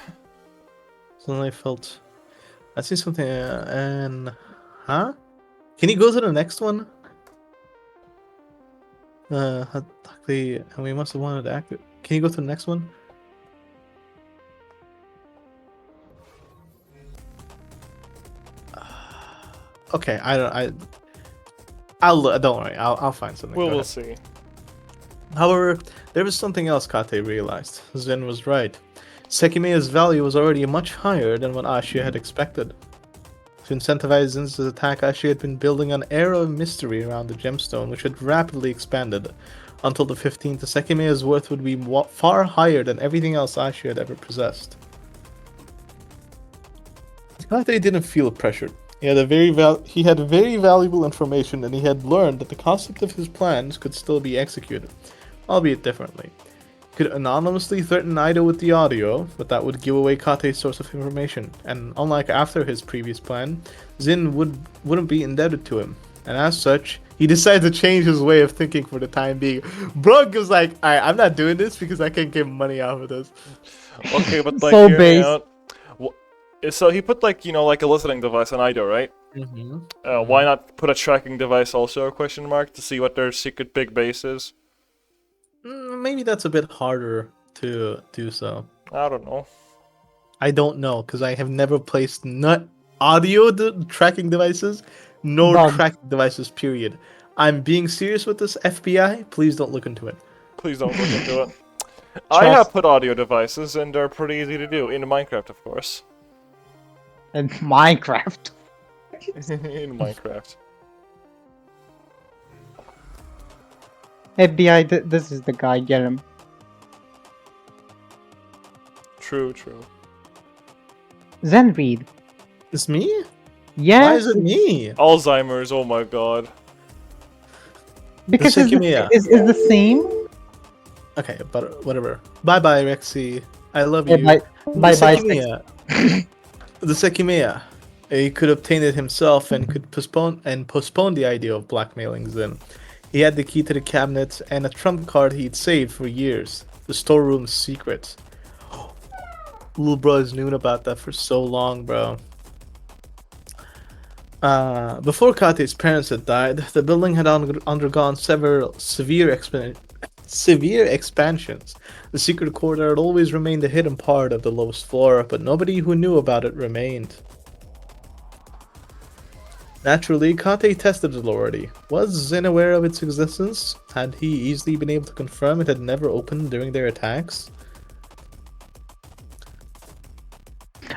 Suddenly felt. I see something, and huh? Can you go to the next one? Luckily, and we must have wanted to active. Can you go to the next one? Okay, don't worry. I'll find something. Go We'll ahead. see. However, there was something else Kate realized. Zen was right. Sekimeiya's value was already much higher than what Ashia had expected. To incentivize Zin's attack, Ashia had been building an air of mystery around the gemstone, which had rapidly expanded. Until the 15th, the Sekimeiya's worth would be far higher than everything else Ashia had ever possessed. Kate didn't feel pressured. He had very valuable information, and he had learned that the concept of his plans could still be executed, albeit differently. He could anonymously threaten Ido with the audio, but that would give away Kate's source of information, and unlike after his previous plan, Zin wouldn't be indebted to him, and as such, he decided to change his way of thinking for the time being. Brooke was like, "Alright, I'm not doing this because I can't get money off of this." Okay, but like, So hear me base. out. So he put like, like a listening device on Ido, right? Why not put a tracking device also, question mark, to see what their secret big base is? Maybe that's a bit harder to do so. I don't know. I don't know, because I have never placed not audio tracking devices, nor Bugs. tracking devices, period. I'm being serious with this, FBI. Please don't look into it. Please don't look into it. I have put audio devices, and they're pretty easy to do. In Minecraft, of course. In Minecraft. In Minecraft. FBI, this is the guy, get him. True, true. Zen read. It's me? Yes. Why is it me? Alzheimer's, oh my god. Because Sekimeiya. it's the same. Okay, but whatever. Bye bye, Rexy. I love Yeah, you. bye bye. Sekimeiya. The Sekimeiya. He could obtain it himself and could postpone the idea of blackmailing Zin. He had the key to the cabinet and a trump card he'd saved for years. The storeroom's secret. Little bro has known about that for so long, bro. Before Kate's parents had died, the building had undergone several severe expansions. The secret corridor had always remained a hidden part of the lowest floor, but nobody who knew about it remained. Naturally, Kate tested it already. Was Zin aware of its existence? Had he easily been able to confirm it had never opened during their attacks?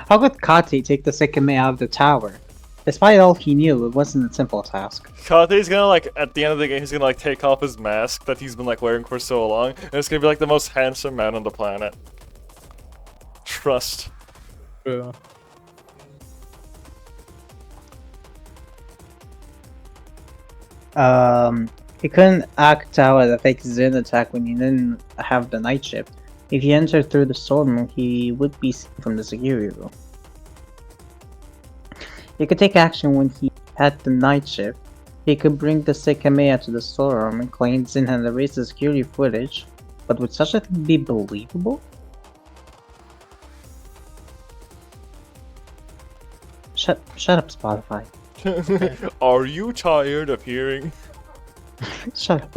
How could Kati take the Sekimeiya out of the tower? Despite all he knew, it wasn't a simple task. Kate's gonna, like, at the end of the game, he's gonna, like, take off his mask that he's been, like, wearing for so long, and it's gonna be, like, the most handsome man on the planet. Trust. True. He couldn't act out a fake Zen attack when he didn't have the night shift. If he entered through the storeroom, he would be seen from the security room. He could take action when he had the night shift. He could bring the Sekimeiya to the storeroom and claim Zen had erased the security footage, but would such a thing be believable? Shut up, Spotify. Are you tired of hearing? Shut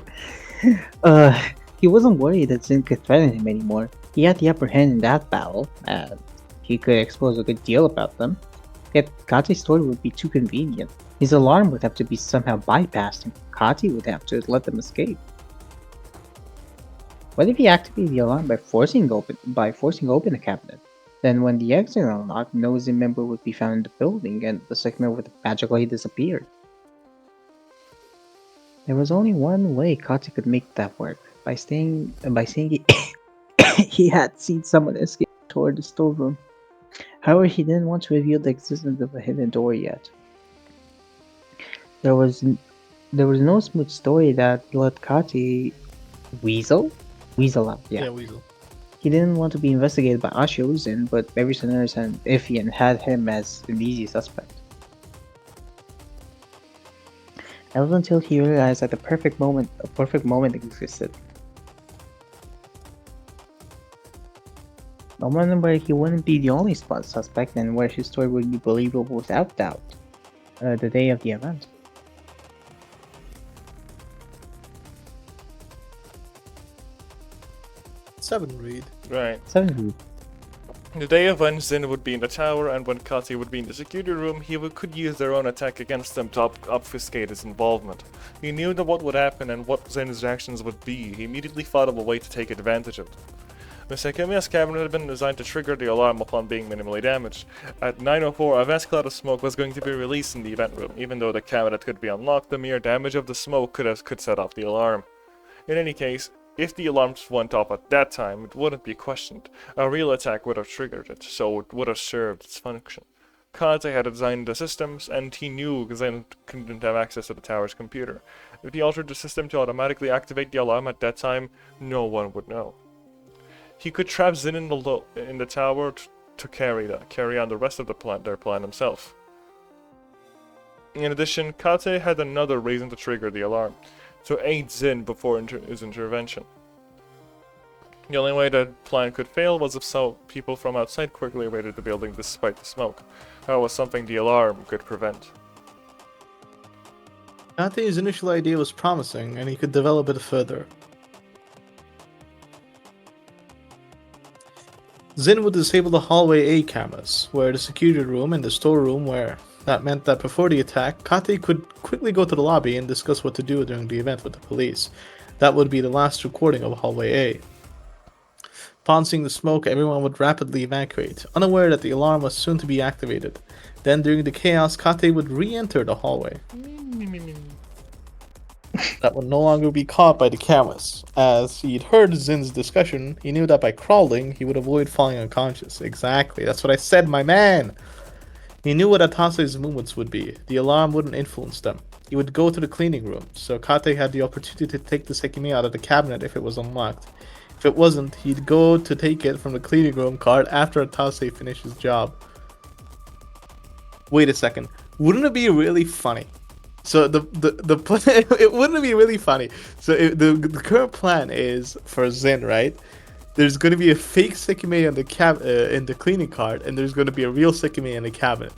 up. He wasn't worried that Zin could threaten him anymore. He had the upper hand in that battle, and he could expose a good deal about them. Yet Kate's story would be too convenient. His alarm would have to be somehow bypassed, and Kate would have to let them escape. What if he activated the alarm by forcing open the cabinet? Then when the exit unlocked, no Zin member would be found in the building, and the Sekimeiya would magically disappear. There was only one way Kate could make that work, by saying he had seen someone escape toward the storeroom. However, he didn't want to reveal the existence of a hidden door yet. There was no smooth story that let Kate weasel out. Yeah, Weasel. he didn't want to be investigated by Ashio-Zin, but every scenario sounded iffy and had him as an easy suspect. It was until he realized that a perfect moment existed. A moment where he wouldn't be the only suspect and where his story would be believable without doubt. The day of the event. Seven read. Right. 7. The day of when Zin would be in the tower and when Kate would be in the security room, he could use their own attack against them to obfuscate his involvement. He knew that what would happen and what Zin's reactions would be. He immediately thought of a way to take advantage of them. The Sekimeiya's cabinet had been designed to trigger the alarm upon being minimally damaged. At 9:04, a vast cloud of smoke was going to be released in the event room. Even though the cabinet could be unlocked, the mere damage of the smoke could set off the alarm. In any case, if the alarms went off at that time, it wouldn't be questioned. A real attack would have triggered it, so it would have served its function. Kate had designed the systems, and he knew Zen couldn't have access to the tower's computer. If he altered the system to automatically activate the alarm at that time, no one would know. He could trap Zen in the tower to carry on the rest of their plan himself. In addition, Kate had another reason to trigger the alarm: to aid Zen before his intervention. The only way that plan could fail was if some people from outside quickly raided the building despite the smoke. That was something the alarm could prevent. Kate's initial idea was promising, and he could develop it further. Zin would disable the hallway A cameras, where the security room and the storeroom were. That meant that before the attack, Kate could quickly go to the lobby and discuss what to do during the event with the police. That would be the last recording of hallway A. Upon seeing the smoke, everyone would rapidly evacuate, unaware that the alarm was soon to be activated. Then, during the chaos, Kate would re-enter the hallway. That would no longer be caught by the cameras. As he'd heard Zin's discussion, he knew that by crawling, he would avoid falling unconscious. Exactly, that's what I said, my man! He knew what Atase's movements would be. The alarm wouldn't influence them. He would go to the cleaning room, so Kate had the opportunity to take the Sekimeiya out of the cabinet if it was unlocked. If it wasn't, he'd go to take it from the cleaning room card after Atase finished his job. Wait a second. Wouldn't it be really funny? So it wouldn't be really funny. So the current plan is for Zen, right? There's going to be a fake Sekimeiya in the cleaning card, and there's going to be a real Sekimeiya in the cabinet.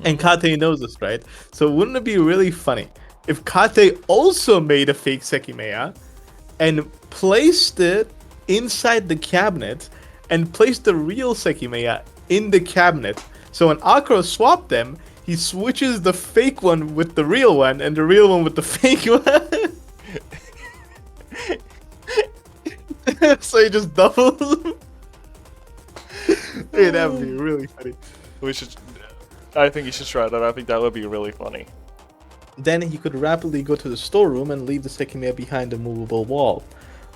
And Kate knows this, right? So wouldn't it be really funny if Kate also made a fake Sekimeiya and placed it inside the cabinet and placed the real Sekimeiya in the cabinet? So when Akro swapped them, he switches the fake one with the real one and the real one with the fake one. So he just doubles them. Hey, that would be really funny. I think you should try that. I think that would be really funny. Then he could rapidly go to the storeroom and leave the Sekimeiya behind a movable wall.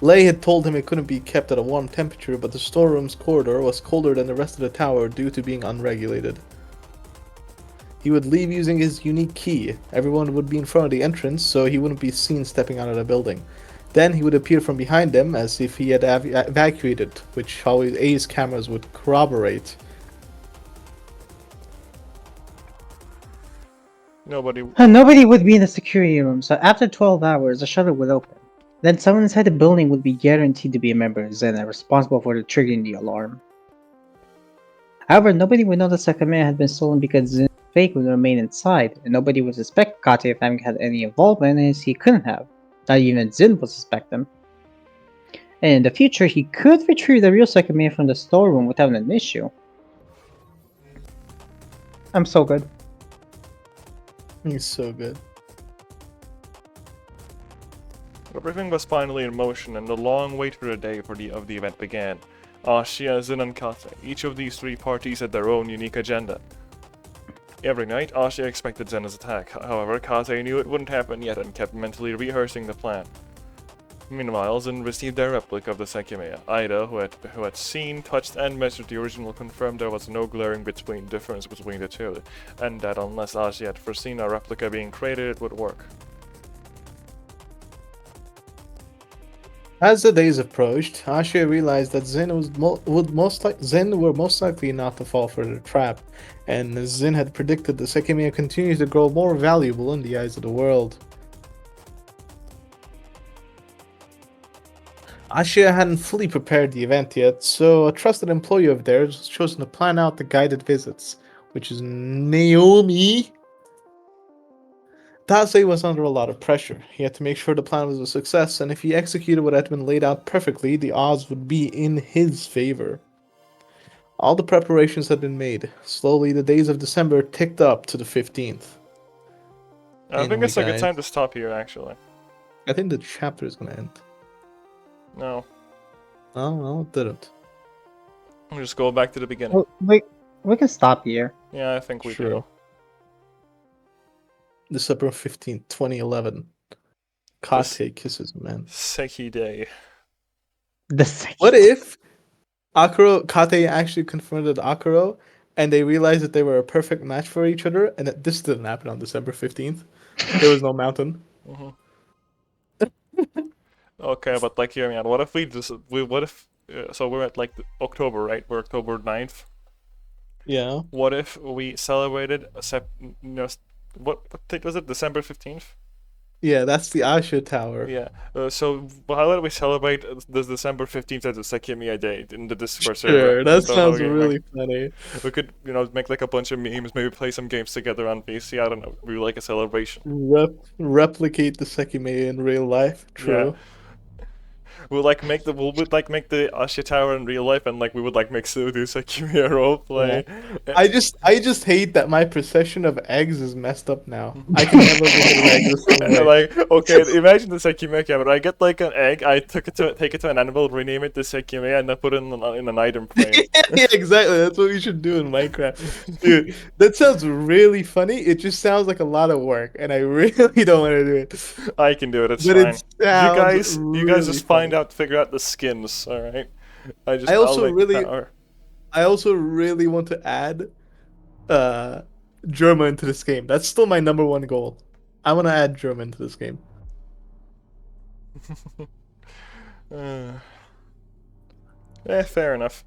Lei had told him it couldn't be kept at a warm temperature, but the storeroom's corridor was colder than the rest of the tower due to being unregulated. He would leave using his unique key. Everyone would be in front of the entrance, so he wouldn't be seen stepping out of the building. Then he would appear from behind them as if he had evacuated, which always A's cameras would corroborate. Nobody would be in the security room, so after 12 hours, the shutter would open. Then someone inside the building would be guaranteed to be a member of Zen and responsible for triggering the alarm. However, nobody would know the Sekimeiya had been stolen because Zen's fake would remain inside, and nobody would suspect Kate of having had any involvement as he couldn't have. Not even Zen would suspect him. And in the future, he could retrieve the real Sekimeiya from the storeroom without an issue. I'm so good. He's so good. Everything was finally in motion, and the long wait for the day of the event began. Ashia, Zen, and Kate. Each of these three parties had their own unique agenda. Every night, Ashia expected Zen's attack. However, Kate knew it wouldn't happen yet and kept mentally rehearsing the plan. Meanwhile, Zen received their replica of the Sekimeiya. Ida, who had seen, touched, and measured the original, confirmed there was no glaring difference between the two, and that unless Ashia had foreseen a replica being created, it would work. As the days approached, Ashia realized that Zen were most likely not to fall for the trap, and as Zen had predicted, the Sekimeiya continued to grow more valuable in the eyes of the world. Ashia hadn't fully prepared the event yet, so a trusted employee of theirs was chosen to plan out the guided visits, which is Naomi. Tase was under a lot of pressure. He had to make sure the plan was a success, and if he executed what had been laid out perfectly, the odds would be in his favor. All the preparations had been made. Slowly, the days of December ticked up to the 15th. I think it's a good time to stop here, actually. I think the chapter is going to end. No. Oh, no, it didn't. We'll just go back to the beginning. Well, we can stop here. Yeah, I think we do. True. December 15th, 2011. Kate kisses a man. Seki Day. The second. What if Kate actually confronted Akuro and they realized that they were a perfect match for each other and that this didn't happen on December 15th? There was no mountain. Mhm. Okay, but like, hear me out. What if what if, so we're at like October, right? We're October 9th. Yeah. What if we celebrated what date was it? December 15th? Yeah, that's the Asha Tower. Yeah. So how about we celebrate this December 15th as a Sekimeiya Day in the Discord server? Sure, that So, sounds okay, really funny. we could, make like a bunch of memes, maybe play some games together on PC. I don't know. We like a celebration. Replicate the Sekimeiya in real life. True. We'll make the Asha Tower in real life, and like we would like make do Sekimeiya roleplay. I just hate that my procession of eggs is messed up now. I can never make it like the same way. Like, okay, imagine the Sekimeiya, but I get like an egg, I take it to an animal, rename it to Sekimeiya, and then put it in an item frame. Yeah, exactly. That's what we should do in Minecraft. Dude, that sounds really funny. It just sounds like a lot of work, and I really don't want to do it. I can do it. It's But fine. it sounds You guys really just funny. figure out the skins. All right. I also really want to add Germa into this game. That's still my number one goal. I want to add Germa into this game. Fair enough.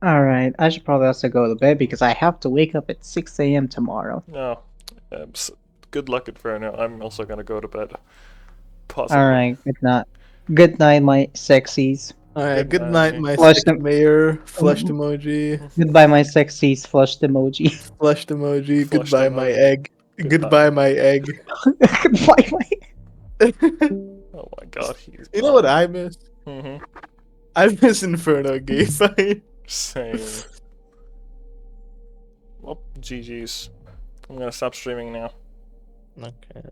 Alright, I should probably also go to bed because I have to wake up at 6 a.m. tomorrow. No. Good luck at fair now. I'm also gonna go to bed. Possibly. Alright, good night. Good night, my sexies. Alright, good night, my Flushed mayor. Flushed emoji. Goodbye, my sexies. Flushed emoji. Flushed emoji. Flushed Goodbye, my emoji. egg. Goodbye, my egg. Goodbye, my. Oh my god, he's You know what I miss? Mm-hmm. I miss Inferno game fight. Same. Well, GG's. I'm gonna stop streaming now. Okay.